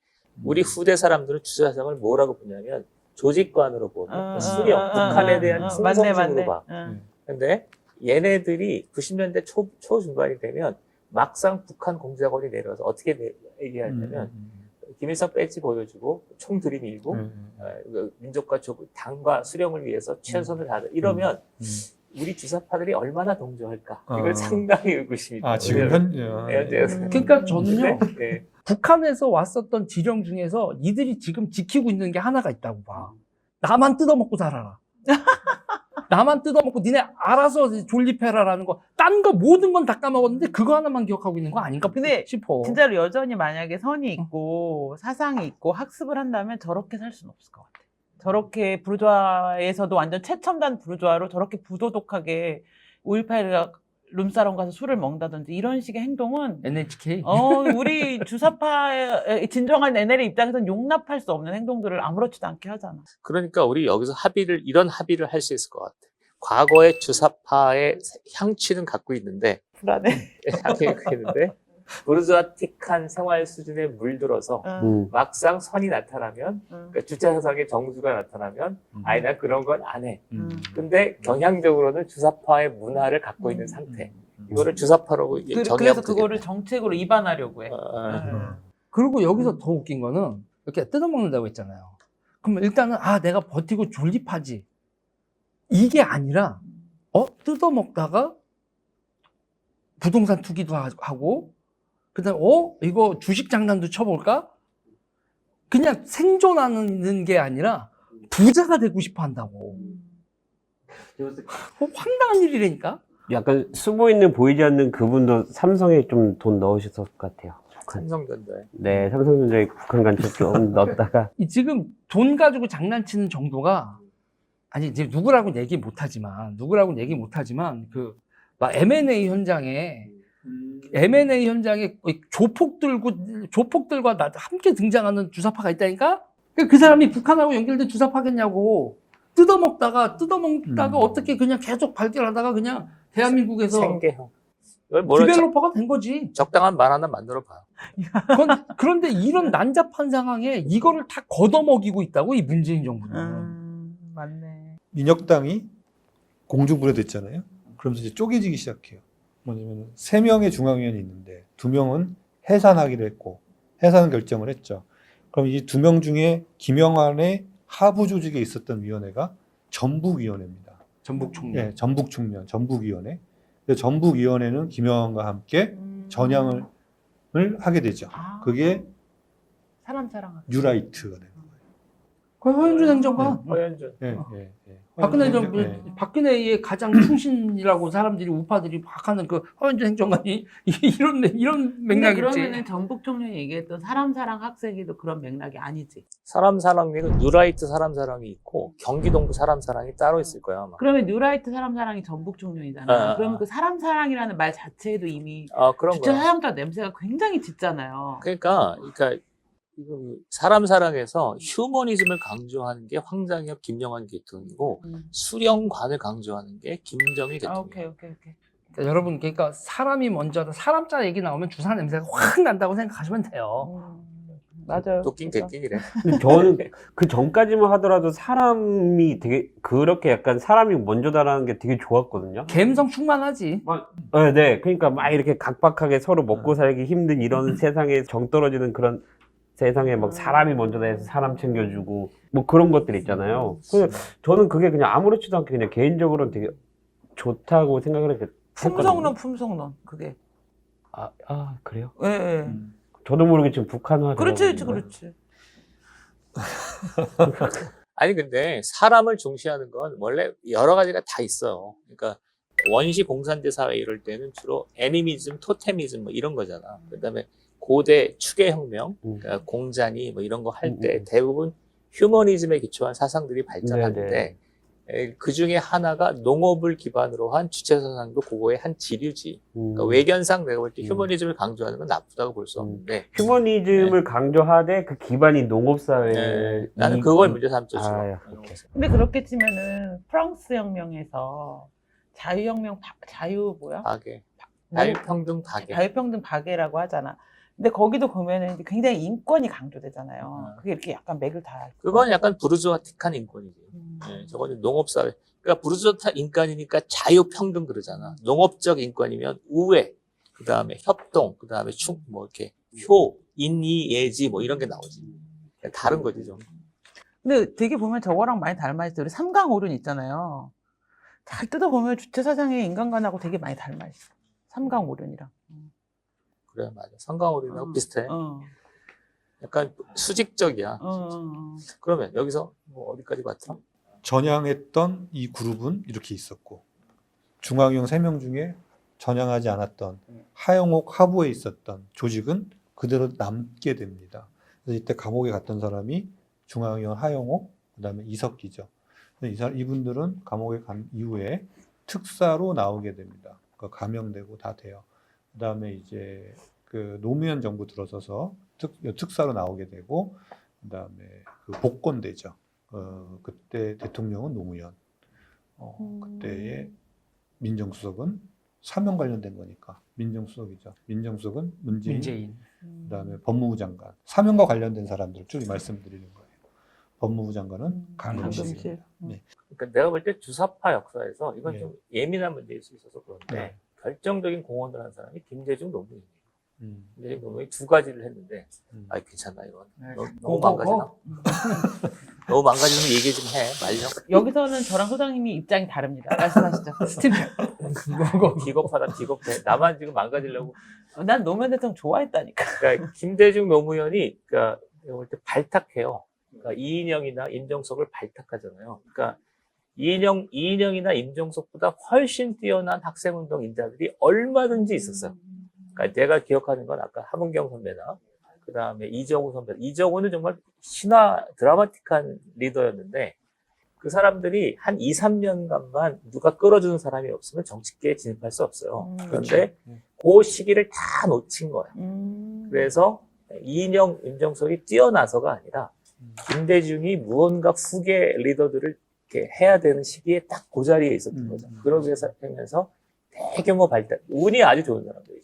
우리 후대 사람들은 주체사상을 뭐라고 보냐면 조직관으로 보는 수령, 북한에 대한 충성심으로 봐. 근데 얘네들이 90년대 초중반이 되면 막상 북한 공작원이 내려와서 어떻게 얘기하냐면 김일성 배지 보여주고 총 들이밀고 민족과 당과 수령을 위해서 최선을 다하다 이러면 우리 주사파들이 얼마나 동조할까 이걸 상당히 의구심이 지금 현재 그러니까 저는요 네. 북한에서 왔었던 지령 중에서 이들이 지금 지키고 있는 게 하나가 있다고 봐. 나만 뜯어먹고 살아라. 나만 뜯어먹고 니네 알아서 존립해라라는 거. 딴 거 모든 건 다 까먹었는데 그거 하나만 기억하고 있는 거 아닌가 근데 싶어. 진짜로 여전히 만약에 선이 있고 사상이 있고 학습을 한다면 저렇게 살 수는 없을 것 같아. 저렇게 부르주아에서도 완전 최첨단 부르주아로 저렇게 부도덕하게 5.18 룸사롱 가서 술을 먹는다든지 이런 식의 행동은 NHK. 우리 주사파의 진정한 NL의 입장에서는 용납할 수 없는 행동들을 아무렇지도 않게 하잖아. 그러니까 우리 여기서 이런 합의를 할 수 있을 것 같아. 과거의 주사파의 향취는 갖고 있는데 불안해. 향이 갖고 있는데 부르주아틱한 생활 수준에 물들어서 막상 선이 나타나면 그러니까 주체사상의 정수가 나타나면 아니 나 그런 건 안 해. 근데 경향적으로는 주사파의 문화를 갖고 있는 상태. 이거를 주사파라고 그래서 정의하면 그거를 정책으로 입안하려고 해. 그리고 여기서 더 웃긴 거는 이렇게 뜯어먹는다고 했잖아요. 그럼 일단은 내가 버티고 존립하지. 이게 아니라 뜯어먹다가 부동산 투기도 하고, 그 다음에, 이거 주식 장난도 쳐볼까? 그냥 생존하는 게 아니라 부자가 되고 싶어 한다고. 황당한 일이라니까? 약간 수보 있는 보이지 않는 그분도 삼성에 좀 돈 넣으셨을 것 같아요. 삼성전자에. 네, 삼성전자에 북한 간첩 좀 넣었다가. 지금 돈 가지고 장난치는 정도가, 아니, 이제 누구라고는 얘기 못하지만, 막 M&A 현장에 조폭들과 함께 등장하는 주사파가 있다니까? 그 사람이 북한하고 연결된 주사파겠냐고. 뜯어먹다가 어떻게 그냥 계속 발견하다가 그냥 대한민국에서 생계형. 이걸 뭐를 디벨로퍼가 된 거지. 적당한 말 하나 만들어 봐. 그런데 이런 난잡한 상황에 이거를 다 걷어먹이고 있다고, 이 문재인 정부는. 맞네. 민혁당이 공중분해됐잖아요. 그러면서 이제 쪼개지기 시작해요. 뭐냐면 3명의 중앙위원이 있는데 2명은 해산하기로 했고 해산 결정을 했죠. 그럼 이 2명 중에 김영환의 하부 조직에 있었던 위원회가 전북위원회입니다. 전북총리. 네, 전북총련, 전북위원회. 전북위원회는 김영환과 함께 전향을 하게 되죠. 그게 사람 사랑. 뉴라이트가 되는 거예요. 그 허윤준 행정관. 허현준. 예. 박근혜의 가장 충신이라고 사람들이, 우파들이 막 하는 그 허윤준 행정관이 이런 맥락이지. 그러면은 전북 총련이 얘기했던 사람 사랑 학생회도 그런 맥락이 아니지. 사람 사랑이고 뉴라이트 사람 사랑이 있고 경기동부 사람 사랑이 따로 있을 거야 아마. 그러면 뉴라이트 사람 사랑이 전북 총련이잖아. 아, 그러면 그 사람 사랑이라는 말 자체에도 이미 그런 주체 거야. 사상자 냄새가 굉장히 짙잖아요. 그러니까 이거 사람 사랑에서 휴머니즘을 강조하는 게 황장엽, 김영환 대통령이고 수령관을 강조하는 게 김정일 대통령. 오케이. 그러니까 여러분, 그러니까 사람이 먼저다. 사람자 얘기 나오면 주사 냄새가 확 난다고 생각하시면 돼요. 맞아요. 도끼 개끼이래. 근데 저는 그 전까지만 하더라도 사람이 되게, 그렇게 약간 사람이 먼저다라는 게 되게 좋았거든요. 감성 충만하지. 네. 그러니까 막 이렇게 각박하게 서로 먹고 살기 힘든 이런 세상에 정 떨어지는 그런 세상에 막 사람이 먼저다 해서 사람 챙겨주고 뭐 그런 것들 있잖아요. 그래서 저는 그게 그냥 아무렇지도 않게 그냥 개인적으로는 되게 좋다고 생각을 했거든요. 품성론 그게. 그래요? 예. 저도 모르게 지금 북한화. 그렇지. 아니 근데 사람을 중시하는 건 원래 여러 가지가 다 있어요. 그러니까 원시 공산제 사회 이럴 때는 주로 애니미즘, 토테미즘 뭐 이런 거잖아. 그다음에 고대 추계혁명, 그러니까 공자니 뭐 이런 거 할 때 대부분 휴머니즘에 기초한 사상들이 발전하는데 그 중에 하나가 농업을 기반으로 한 주체사상도 그거의 한 지류지. 그러니까 외견상 내가 볼 때 휴머니즘을 강조하는 건 나쁘다고 볼 수 없는데 휴머니즘을 강조하되 그 기반이 농업사회. 나는 그걸 문제 삼죠. 근데 그렇게 치면은 프랑스 혁명에서 박애. 자유평등 박애. 자유평등 박애라고 하잖아. 근데 거기도 보면은 이제 굉장히 인권이 강조되잖아요. 그게 이렇게 약간 맥을 다. 그건 약간 부르주아틱한 인권이지. 저거는 농업사회. 그러니까 부르주아 인권이니까 자유평등 그러잖아. 농업적 인권이면 우회, 그 다음에 협동, 그 다음에 이렇게 인이, 예지 뭐 이런 게 나오지. 다른 거지 좀. 근데 되게 보면 저거랑 많이 닮아있어. 우리 삼강오륜 있잖아요. 잘 뜯어보면 주체사상의 인간관하고 되게 많이 닮아있어. 삼강오륜이랑. 그래, 맞아. 삼강오륜하고 비슷해. 약간 수직적이야. 그러면 여기서 뭐 어디까지 봤죠? 전향했던 이 그룹은 이렇게 있었고 중앙위원 3명 중에 전향하지 않았던 하영옥 하부에 있었던 조직은 그대로 남게 됩니다. 그래서 이때 감옥에 갔던 사람이 중앙위원 하영옥, 그 다음에 이석기죠. 이분들은 감옥에 간 이후에 특사로 나오게 됩니다. 그러니까 감형되고 다 돼요. 그 다음에 이제 그 노무현 정부 들어서서 특사로 나오게 되고, 그 다음에 그 복권되죠. 그때 대통령은 노무현. 그때의 민정수석은 사면 관련된 거니까 민정수석이죠. 민정수석은 문재인. 그 다음에 법무부 장관. 사면과 관련된 사람들을 쭉 말씀드리는 거예요. 법무부 장관은 강금실입니다. 네. 그러니까 내가 볼 때 주사파 역사에서 이건 네. 좀 예민한 문제일 수 있어서 그런데 네. 결정적인 공헌을 한 사람이 김대중 노무현이에요. 음. 김대중 노무현이 2가지를 했는데 괜찮나 이건. 네. 너무 망가지나? 너무 망가지면 얘기 좀 해. 말려. 여기서는 저랑 소장님이 입장이 다릅니다. 말씀하시죠. 스팀팩. 뭐고. 비겁하다, 비겁해. 나만 지금 망가지려고. 난 노무현 대통령 좋아했다니까. 그러니까 김대중 노무현이 그러니까 내가 볼 때 발탁해요. 그러니까 이인영이나 임종석을 발탁하잖아요. 그러니까 이인영이나 임종석보다 훨씬 뛰어난 학생운동 인자들이 얼마든지 있었어요. 그러니까 내가 기억하는 건 아까 함은경 선배나 그 다음에 이정우 선배. 이정우는 정말 신화 드라마틱한 리더였는데 그 사람들이 한 2, 3년간만 누가 끌어주는 사람이 없으면 정치계에 진입할 수 없어요. 그런데 그 시기를 다 놓친 거예요. 그래서 이인영, 임종석이 뛰어나서가 아니라 김대중이 무언가 후계 리더들을 이렇게 해야 되는 시기에 딱 그 자리에 있었던 거죠. 그러면서 대규모 발달, 운이 아주 좋은 사람들이죠.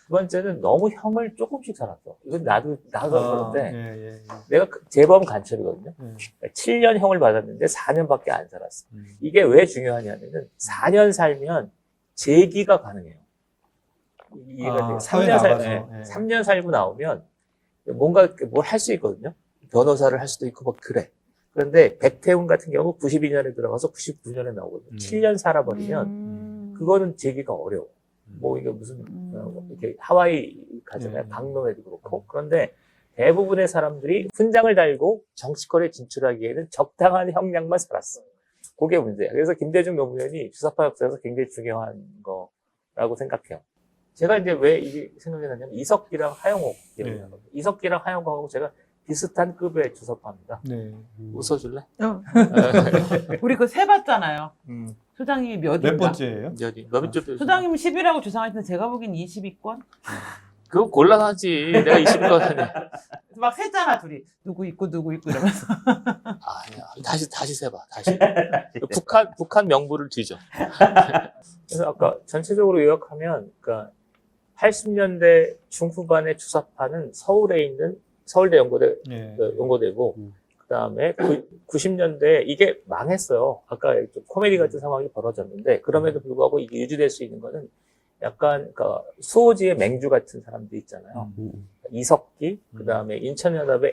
두 번째는 너무 형을 조금씩 살았어. 이건 나도 그런데 예. 내가 재범 간첩이거든요. 7년 형을 받았는데 4년밖에 안 살았어. 이게 왜 중요하냐면은 4년 살면 재기가 가능해요. 이해가 돼요. 사회 3년 나가서, 살, 3년 살고 나오면 뭔가 뭘 할 수 있거든요. 변호사를 할 수도 있고 뭐 그래. 그런데 백태훈 같은 경우 92년에 들어가서 99년에 나오거든요. 7년 살아버리면 그거는 재기가 어려워. 뭐 이게 무슨 이렇게 하와이 가잖아요. 박노해도 그렇고. 그런데 대부분의 사람들이 훈장을 달고 정치권에 진출하기에는 적당한 형량만 살았어. 그게 문제야. 그래서 김대중 노무현이 주사파 역사에서 굉장히 중요한 거라고 생각해요. 제가 이제 왜 이게 생각이 나냐면 이석기랑 하영옥 기억이 나거든요. 이석기랑 하영옥하고 제가 비슷한 급의 주사파입니다. 네. 웃어줄래? 우리 그거 세봤잖아요. 소장님이 몇 몇인가? 번째예요? 몇몇 쪽 소장님은 10이라고 주장하시는데 제가 보기엔 22권? 그거 곤란하지. 내가 20권. 막 세잖아 둘이. 누구 있고 이러면서. 아니야. 다시 세봐. 다시. 북한 명부를 뒤져. 그래서 아까 전체적으로 요약하면, 그러니까 80년대 중후반의 주사파는 서울에 있는 서울대 연고대, 예. 연고대고, 그 다음에 90년대 이게 망했어요. 아까 좀 코미디 같은 상황이 벌어졌는데, 그럼에도 불구하고 이게 유지될 수 있는 거는 약간, 그러니까 수호지의 맹주 같은 사람들 있잖아요. 이석기, 그 다음에 인천연합의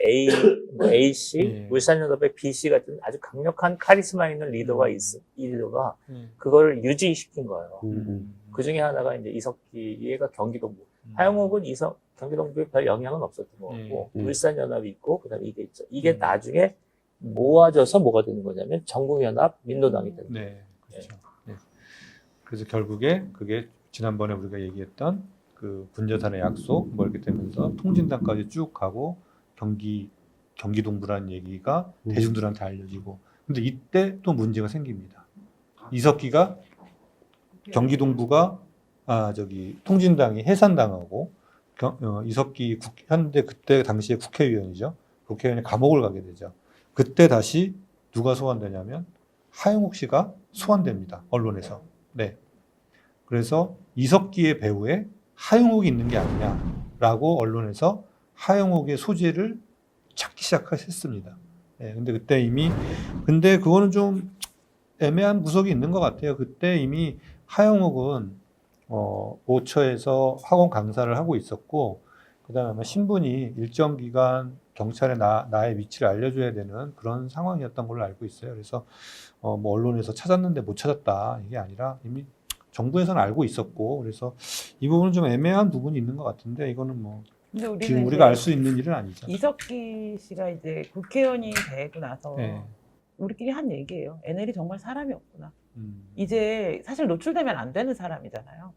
A씨, 예. 울산연합의 B씨 같은 아주 강력한 카리스마 있는 리더가 이 리더가 그걸 유지시킨 거예요. 그 중에 하나가 이제 이석기, 얘가 경기동부. 하영옥은 경기동부에 별 영향은 없었던 것 같고, 울산연합이 있고, 그 다음에 이게 있죠. 이게 나중에 모아져서 뭐가 되는 거냐면, 전국연합, 민노당이 되는 거예요. 네, 그렇죠. 네. 그래서 결국에 그게 지난번에 우리가 얘기했던 그 분재산의 약속 뭐 이렇게 되면서 통진당까지 쭉 가고 경기동부라는 얘기가 대중들한테 알려지고, 근데 이때 또 문제가 생깁니다. 이석기가 경기동부가 통진당이 해산당하고 이석기 현대 그때 당시에 국회의원이죠. 국회의원이 감옥을 가게 되죠. 그때 다시 누가 소환되냐면 하영옥 씨가 소환됩니다. 언론에서. 네. 그래서 이석기의 배후에 하영옥이 있는 게 아니냐라고 언론에서 하영옥의 소재를 찾기 시작했습니다. 네, 근데 그거는 좀 애매한 구석이 있는 것 같아요. 그때 이미 하영옥은 모처에서 학원 강사를 하고 있었고, 그 다음에 신분이 일정 기간 경찰에 나의 위치를 알려줘야 되는 그런 상황이었던 걸로 알고 있어요. 그래서 뭐 언론에서 찾았는데 못 찾았다 이게 아니라 이미 정부에서는 알고 있었고, 그래서 이 부분은 좀 애매한 부분이 있는 것 같은데, 이거는 뭐 근데 지금 우리가 알 수 있는 일은 아니죠. 이석기 씨가 이제 국회의원이 되고 나서 네. 우리끼리 한 얘기예요. NL이 정말 사람이 없구나. 이제 사실 노출되면 안 되는 사람이잖아요.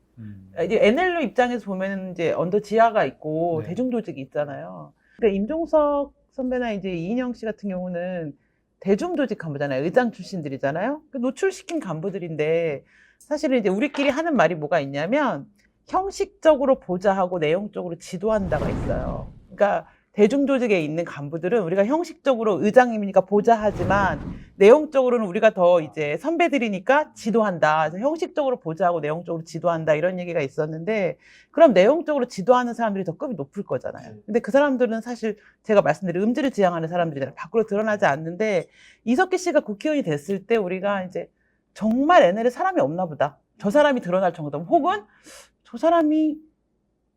이제 NL로 입장에서 보면 이제 언더 지하가 있고 네. 대중조직이 있잖아요. 그러니까 임종석 선배나 이제 이인영 씨 같은 경우는 대중조직 간부잖아요. 의장 출신들이잖아요. 노출시킨 간부들인데 사실은 이제 우리끼리 하는 말이 뭐가 있냐면 형식적으로 보좌하고 내용적으로 지도한다가 있어요. 그러니까 대중조직에 있는 간부들은 우리가 형식적으로 의장님이니까 보좌하지만 내용적으로는 우리가 더 이제 선배들이니까 지도한다. 그래서 형식적으로 보좌하고 내용적으로 지도한다. 이런 얘기가 있었는데, 그럼 내용적으로 지도하는 사람들이 더 급이 높을 거잖아요. 근데 그 사람들은 사실 제가 말씀드린 음지를 지향하는 사람들이잖아요. 밖으로 드러나지 않는데, 이석기 씨가 국회의원이 됐을 때 우리가 이제 정말 NL에 사람이 없나 보다. 저 사람이 드러날 정도. 혹은 저 사람이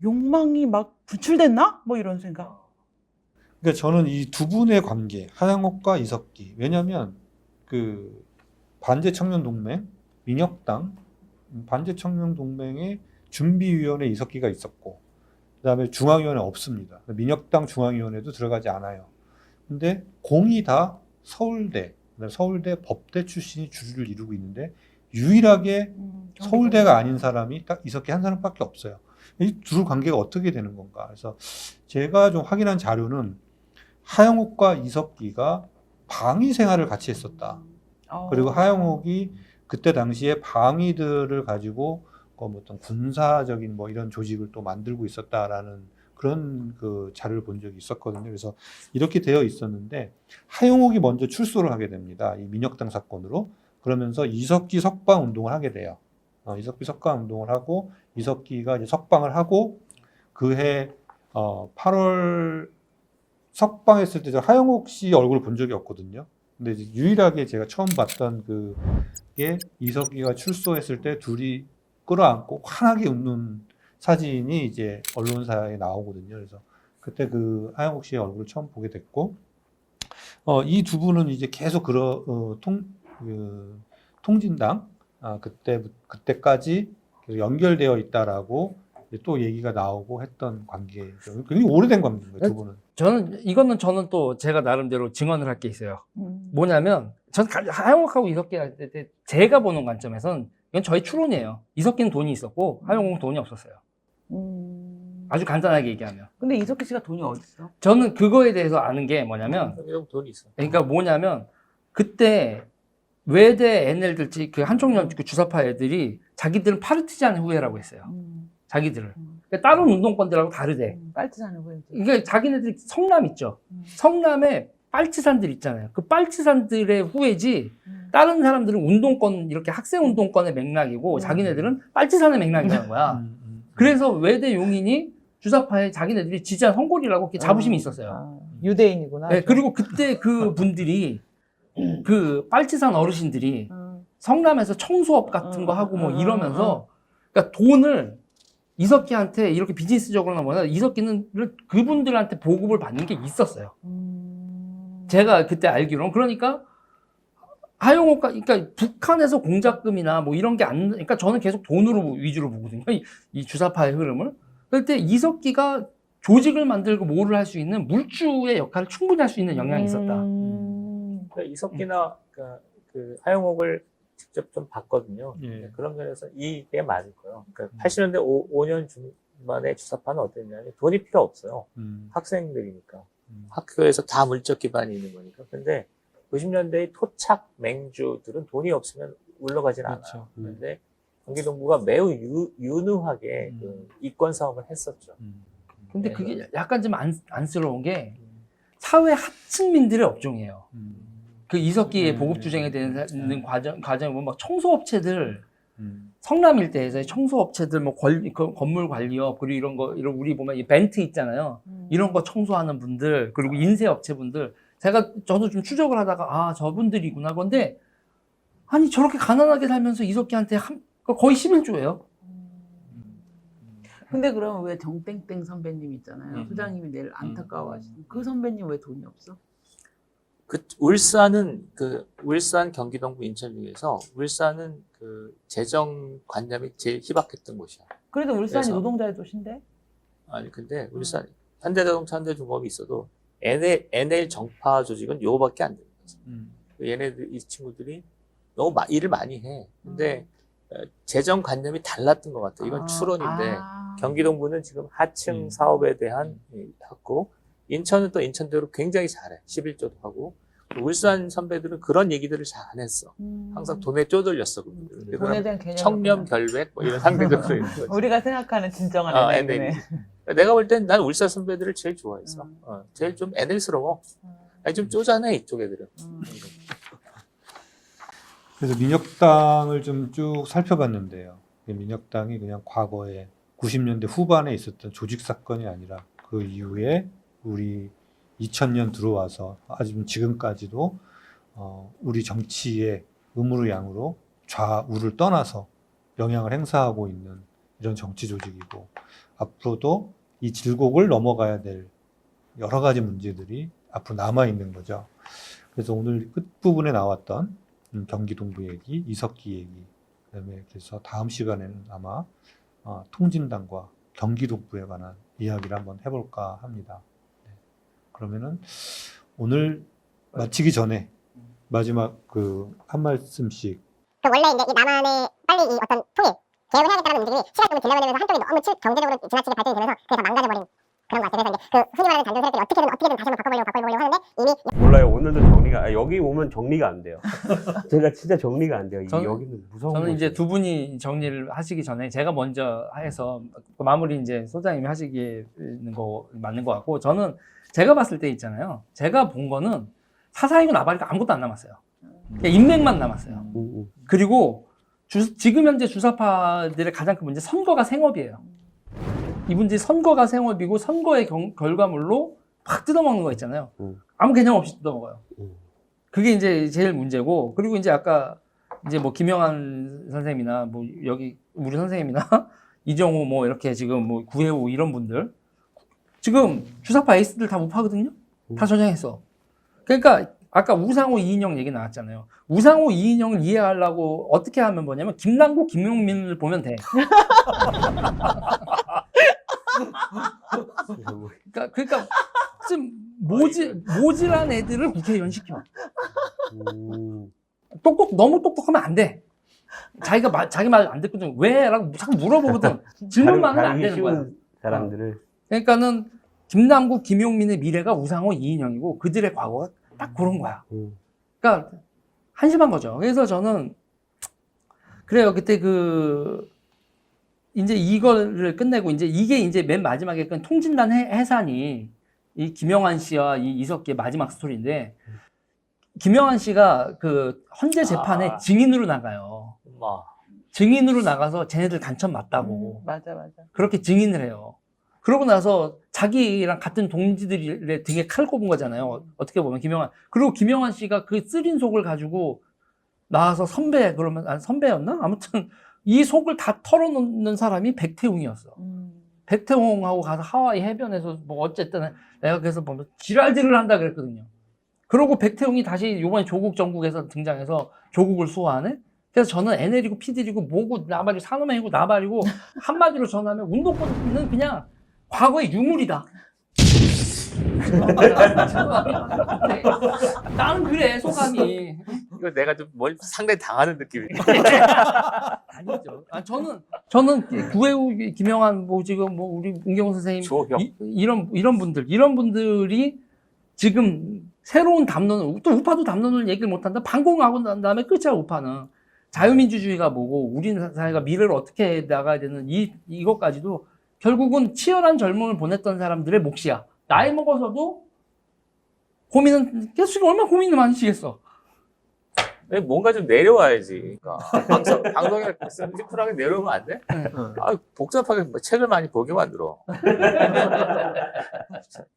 욕망이 막 분출됐나? 뭐 이런 생각. 그러니까 저는 이 두 분의 관계, 하양옥과 이석기, 왜냐하면 그 반제청년동맹, 민혁당, 반제청년동맹의 준비위원회 이석기가 있었고, 그다음에 중앙위원회 없습니다. 민혁당 중앙위원회도 들어가지 않아요. 근데 공이 다 서울대, 그다음에 서울대 법대 출신이 주를 이루고 있는데 유일하게 서울대가 아닌 사람이 딱 이석기 한 사람밖에 없어요. 이 둘 관계가 어떻게 되는 건가? 그래서 제가 좀 확인한 자료는 하영옥과 이석기가 방위 생활을 같이 했었다. 그리고 하영옥이 그때 당시에 방위들을 가지고 뭐 어떤 군사적인 뭐 이런 조직을 또 만들고 있었다라는 그런 그 자료를 본 적이 있었거든요. 그래서 이렇게 되어 있었는데 하영옥이 먼저 출소를 하게 됩니다. 이 민혁당 사건으로. 그러면서 이석기 석방 운동을 하게 돼요. 이석기 석방 운동을 하고 이석기가 이제 석방을 하고 그해 8월 석방했을 때 하영옥 씨 얼굴을 본 적이 없거든요. 근데 이제 유일하게 제가 처음 봤던 그게 이석기가 출소했을 때 둘이 끌어안고 환하게 웃는 사진이 이제 언론사에 나오거든요. 그래서 그때 그 하영옥 씨의 얼굴을 처음 보게 됐고, 이 두 분은 이제 계속 통진당 그때까지 계속 연결되어 있다라고 또 얘기가 나오고 했던 관계죠. 굉장히 오래된 관계인 거예요, 두 분은. 저는 또 제가 나름대로 증언을 할 게 있어요. 뭐냐면, 전 하영옥하고 이석기 할 때 제가 보는 관점에선 이건 저희 추론이에요. 이석기는 돈이 있었고, 하영옥은 돈이 없었어요. 아주 간단하게 얘기하면. 근데 이석기 씨가 돈이 어디 있어? 저는 그거에 대해서 아는 게 뭐냐면, 경기동부 돈이 있어. 그러니까 뭐냐면, 그때 외대 NL들, 그 한총련 그 주사파 애들이 자기들은 파르티잔 후예라고 했어요. 자기들을. 그러니까 다른 운동권들하고 다르대. 빨치산을 후에. 그러니까 자기네들이 성남 있죠. 성남에 빨치산들 있잖아요. 그 빨치산들의 후예지 다른 사람들은 운동권, 이렇게 학생 운동권의 맥락이고 자기네들은 빨치산의 맥락이라는 거야. 그래서 외대 용인이 주사파에 자기네들이 지지한 선골이라고 이렇게 자부심이 있었어요. 유대인이구나. 네, 그리고 그때 그 분들이 그 빨치산 어르신들이 성남에서 청소업 같은 거 하고 뭐 이러면서 그러니까 돈을 이석기한테 이렇게 비즈니스적으로나 뭐냐 이석기는 그분들한테 보급을 받는 게 있었어요. 제가 그때 알기로는. 그러니까 하영옥과 그러니까 북한에서 공작금이나 뭐 이런 게 안, 그러니까 저는 계속 돈으로 위주로 보거든요. 이 주사파의 흐름을. 그럴 때 이석기가 조직을 만들고 뭐를 할 수 있는 물주의 역할을 충분히 할 수 있는 영향이 있었다. 그러니까 이석기나 그 하영옥을 직접 좀 봤거든요. 예. 그런 면에서 이게 맞을 거예요. 그러니까 80년대 5년 중반에 주사파는 어땠냐면 돈이 필요 없어요. 학생들이니까. 학교에서 다 물적 기반이 있는 거니까. 근데 90년대의 토착 맹주들은 돈이 없으면 올라가진 않아요. 그렇죠. 그런데 경기동부가 매우 유능하게 그 이권 사업을 했었죠. 근데 그게 약간 좀 안쓰러운 게 사회 하층민들의 업종이에요. 그 이석기의 보급 주쟁에 대한 과정을 보면 막 청소업체들, 성남 일대에서의 청소업체들, 뭐 건물 관리업, 그리고 이런 거, 우리 보면 이 벤트 있잖아요. 이런 거 청소하는 분들, 그리고 인쇄업체분들. 저도 좀 추적을 하다가, 저분들이구나. 그런데, 아니, 저렇게 가난하게 살면서 이석기한테 거의 11조예요. 근데 그럼 왜 정땡땡 선배님 있잖아요. 소장님이 내일 안타까워하시는 그 선배님 왜 돈이 없어? 울산은 울산 경기동부 인천 중에서 울산은 그 재정 관념이 제일 희박했던 곳이야. 그래도 울산이 그래서- 노동자의 도시인데? 아니 근데 울산 현대자동차, 현대중공업이 있어도 NL 정파 조직은 요거밖에 안 되는 거지. 이 친구들이 너무 일을 많이 해. 근데 재정 관념이 달랐던 것 같아. 이건 추론인데 경기동부는 지금 하층 사업에 대한 하고 인천은 또 인천대로 굉장히 잘해. 11조도 하고. 울산 선배들은 그런 얘기들을 잘 안 했어. 항상 돈에 쪼들렸어. 돈에 대한 개념. 청렴 결백 뭐 이런 상대적으로 있는 거지. 우리가 생각하는 진정한 NL. NL이네. 내가 볼 땐 난 울산 선배들을 제일 좋아했어. 제일 좀 NL스러워. 아니 좀 쪼잔해 이쪽 애들은. 그래서 민혁당을 좀 쭉 살펴봤는데요. 민혁당이 그냥 과거에 90년대 후반에 있었던 조직 사건이 아니라 그 이후에 우리 2000년 들어와서 아주 지금까지도 우리 정치의 음으로 양으로 좌우를 떠나서 영향을 행사하고 있는 이런 정치 조직이고 앞으로도 이 질곡을 넘어가야 될 여러 가지 문제들이 앞으로 남아 있는 거죠. 그래서 오늘 끝부분에 나왔던 경기 동부 얘기, 이석기 얘기, 그다음에 그래서 다음 시간에는 아마 통진당과 경기 동부에 관한 이야기를 한번 해볼까 합니다. 네. 그러면은 오늘 마치기 전에 마지막 한 말씀씩. 그 원래 이제 이 남한의 빨리 이 어떤 통일, 개혁을 해야겠다는 움직임이 시간이 되려고 되면서 한쪽이 너무 경제적으로 지나치게 발전이 되면서 그게 다 망가져버린 그런 것 같아요. 그래서 이제 그 흔히 말하는 잔존 세력들이 어떻게든 다시 한번 바꿔보려고 하는데 이미 몰라요. 오늘도 정리가 여기 오면 정리가 안 돼요. 제가 진짜 정리가 안 돼요. 여기는 무서운 저는 이제 곳이에요. 두 분이 정리를 하시기 전에 제가 먼저 해서 마무리 이제 소장님이 하시기는 거 맞는 것 같고, 저는 제가 봤을 때 있잖아요. 제가 본 거는 사사이고 나발이고 아무것도 안 남았어요. 그냥 인맥만 남았어요. 그리고 지금 현재 주사파들의 가장 큰 문제, 선거가 생업이에요. 이분들이 선거가 생업이고 선거의 결과물로 확 뜯어먹는 거 있잖아요. 아무 개념 없이 뜯어먹어요. 그게 이제 제일 문제고, 그리고 이제 아까 이제 뭐 김영한 선생님이나 뭐 여기 우리 선생님이나 이정우 뭐 이렇게 지금 뭐 구혜우 이런 분들 지금 주사파 에이스들 다 못 파거든요. 다 저장했어. 그러니까 아까 우상호 이인영 얘기 나왔잖아요. 우상호 이인영을 이해하려고 어떻게 하면 뭐냐면 김남국 김용민을 보면 돼. 그러니까 좀 모질한 애들을 국회의원 시켜. 너무 똑똑하면 안 돼. 자기 말 안 듣거든. 왜? 라고 자꾸 물어보거든. 질문만은 안 되는 거야. 사람들을. 그러니까는 김남국, 김용민의 미래가 우상호, 이인영이고 그들의 과거가 딱 그런 거야. 그러니까 한심한 거죠. 그래서 저는 그래요. 그때 이제 이거를 끝내고 이게 이제 맨 마지막에 그 통진단 해산이 이 김영한 씨와 이 이석기의 마지막 스토리인데, 김영한 씨가 그 헌재 재판에 증인으로 나가요. 증인으로 나가서 쟤네들 간첩 맞다고. 맞아. 그렇게 증인을 해요. 그러고 나서 자기랑 같은 동지들의 등에 칼 꼽은 거잖아요. 어떻게 보면 김영한. 그리고 김영한 씨가 그 쓰린 속을 가지고 나와서 그러면 선배였나? 아무튼 이 속을 다 털어놓는 사람이 백태웅이었어. 백태웅하고 가서 하와이 해변에서 뭐 어쨌든 내가 그래서 보면 지랄질을 한다 그랬거든요. 그러고 백태웅이 다시 요번에 조국 정국에서 등장해서 조국을 수호하네? 그래서 저는 NL이고 PD이고 뭐고 나발이고 산호맹이고 나발이고 한마디로 전하면 운동권은 그냥 과거의 유물이다. 나는 그래, 소감이. 이거 내가 좀 상당히 당하는 느낌이에요. 아니죠. 저는 구혜우, 김영한, 뭐 지금 뭐 우리 은경 선생님, 조형. 이런 분들이 지금 새로운 담론을, 또 우파도 담론을 얘기를 못한다. 반공하고 난 다음에 끝이야, 우파는. 자유민주주의가 뭐고, 우리 사회가 미래를 어떻게 나가야 되는 이것까지도 결국은 치열한 젊음을 보냈던 사람들의 몫이야. 나이 먹어서도 계속 얼마나 고민을 많으시겠어. 뭔가 좀 내려와야지. 그러니까 방송에 심플하게 내려오면 안 돼? 복잡하게 책을 많이 보게 만들어.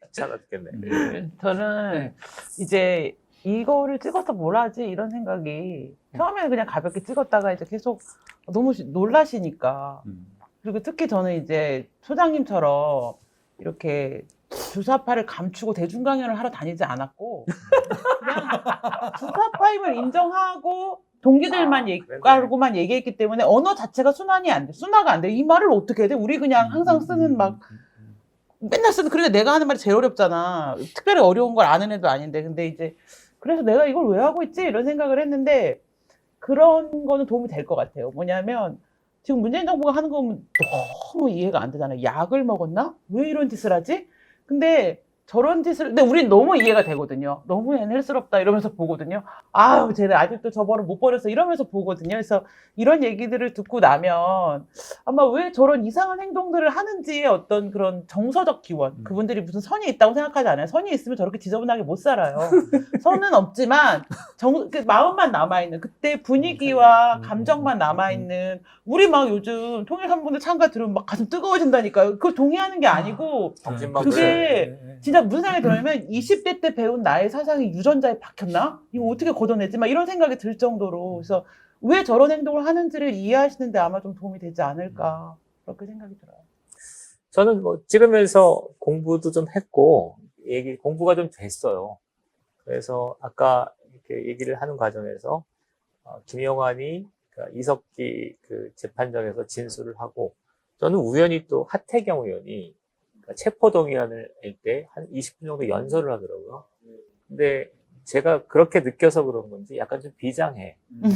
귀찮아 죽겠네. 저는 이제 이거를 찍어서 뭘 하지 이런 생각이 처음에는 그냥 가볍게 찍었다가 이제 계속 너무 놀라시니까, 그리고 특히 저는 이제 소장님처럼 이렇게 주사파를 감추고 대중 강연을 하러 다니지 않았고 그냥 주사파임을 인정하고 동기들만 얘기하고만 얘기했기 때문에 언어 자체가 순화가 안 돼. 이 말을 어떻게 해야 돼? 우리 그냥 항상 쓰는 맨날 쓰는, 그러니까 내가 하는 말이 제일 어렵잖아. 특별히 어려운 걸 아는 애도 아닌데. 근데 이제 그래서 내가 이걸 왜 하고 있지? 이런 생각을 했는데, 그런 거는 도움이 될 것 같아요. 뭐냐면 지금 문재인 정부가 하는 거 보면 너무 이해가 안 되잖아요. 약을 먹었나? 왜 이런 짓을 하지? 근데 근데 우린 너무 이해가 되거든요. 너무 애넬스럽다 이러면서 보거든요. 아유, 쟤네 아직도 저 버릇 못 버렸어 이러면서 보거든요. 그래서 이런 얘기들을 듣고 나면 아마 왜 저런 이상한 행동들을 하는지의 어떤 그런 정서적 기원, 그분들이 무슨 선이 있다고 생각하지 않아요. 선이 있으면 저렇게 지저분하게 못 살아요. 선은 없지만 그 마음만 남아있는, 그때 분위기와 감정만 남아있는, 우리 막 요즘 통일한분들 참가 들으면 막 가슴 뜨거워진다니까요. 그걸 동의하는 게 아니고 그게 진짜 무슨 생각이 들냐면 20대 때 배운 나의 사상이 유전자에 박혔나? 이거 어떻게 걷어내지? 막 이런 생각이 들 정도로. 그래서 왜 저런 행동을 하는지를 이해하시는데 아마 좀 도움이 되지 않을까, 그렇게 생각이 들어요. 저는 뭐 찍으면서 공부도 좀 했고, 공부가 좀 됐어요. 그래서 아까 이렇게 얘기를 하는 과정에서 김영환이 그러니까 이석기 그 재판장에서 진술을 하고 저는 우연히 또 하태경 의원이 그러니까 체포동의안을 낼 때 한 20분 정도 연설을 하더라고요. 근데 제가 그렇게 느껴서 그런 건지 약간 좀 비장해. 네,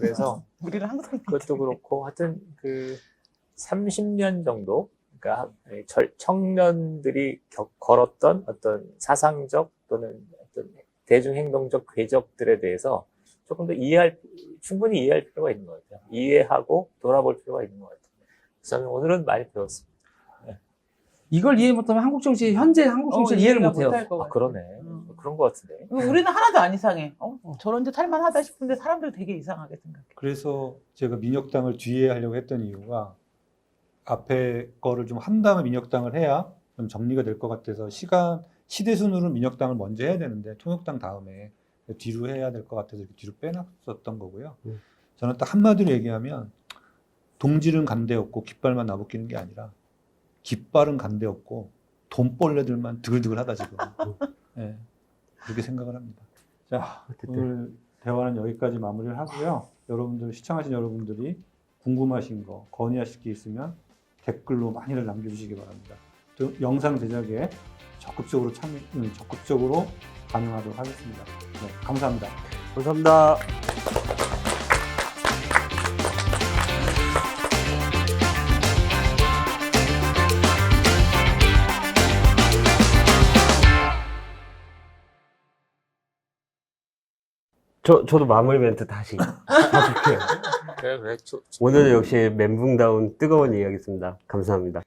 그래서 우리는 항상 그것도 그렇고 하여튼 그 30년 정도 그러니까 청년들이 걸었던 어떤 사상적 또는 어떤 대중행동적 궤적들에 대해서 조금 더 충분히 이해할 필요가 있는 것 같아요. 이해하고 돌아볼 필요가 있는 것 같아요. 그래서 저는 오늘은 많이 배웠습니다. 이걸 이해 못하면 한국 정치, 현재 한국 정치를 이해를 못해요. 아, 그러네. 그런 것 같은데. 우리는 하나도 안 이상해. 저런 짓 할만하다 싶은데 사람들 되게 이상하게 생각해. 그래서 제가 민혁당을 뒤에 하려고 했던 이유가 앞에 거를 좀 한 다음에 민혁당을 해야 좀 정리가 될 것 같아서 시대 순으로 민혁당을 먼저 해야 되는데 통역당 다음에 뒤로 해야 될 것 같아서 이렇게 뒤로 빼놨었던 거고요. 저는 딱 한마디로 얘기하면 동질은 간데 없고 깃발만 나부끼는 게 아니라 깃발은 간데 없고 돈벌레들만 드글드글하다 지금. 네, 그렇게 생각을 합니다. 자, 오늘 대화는 여기까지 마무리를 하고요. 여러분들 시청하신 여러분들이 궁금하신 거, 건의하실 게 있으면 댓글로 많이들 남겨주시기 바랍니다. 또 영상 제작에 적극적으로 적극적으로 반영하도록 하겠습니다. 네, 감사합니다. 감사합니다. 저도 마무리 멘트 다시 해줄게요. 그래. 오늘은 역시 멘붕다운 뜨거운 이야기였습니다. 감사합니다.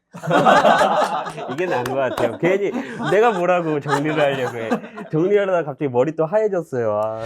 이게 나은 것 같아요. 괜히 내가 뭐라고 정리를 하려고 해. 정리하려다 갑자기 머리 또 하얘졌어요. 아.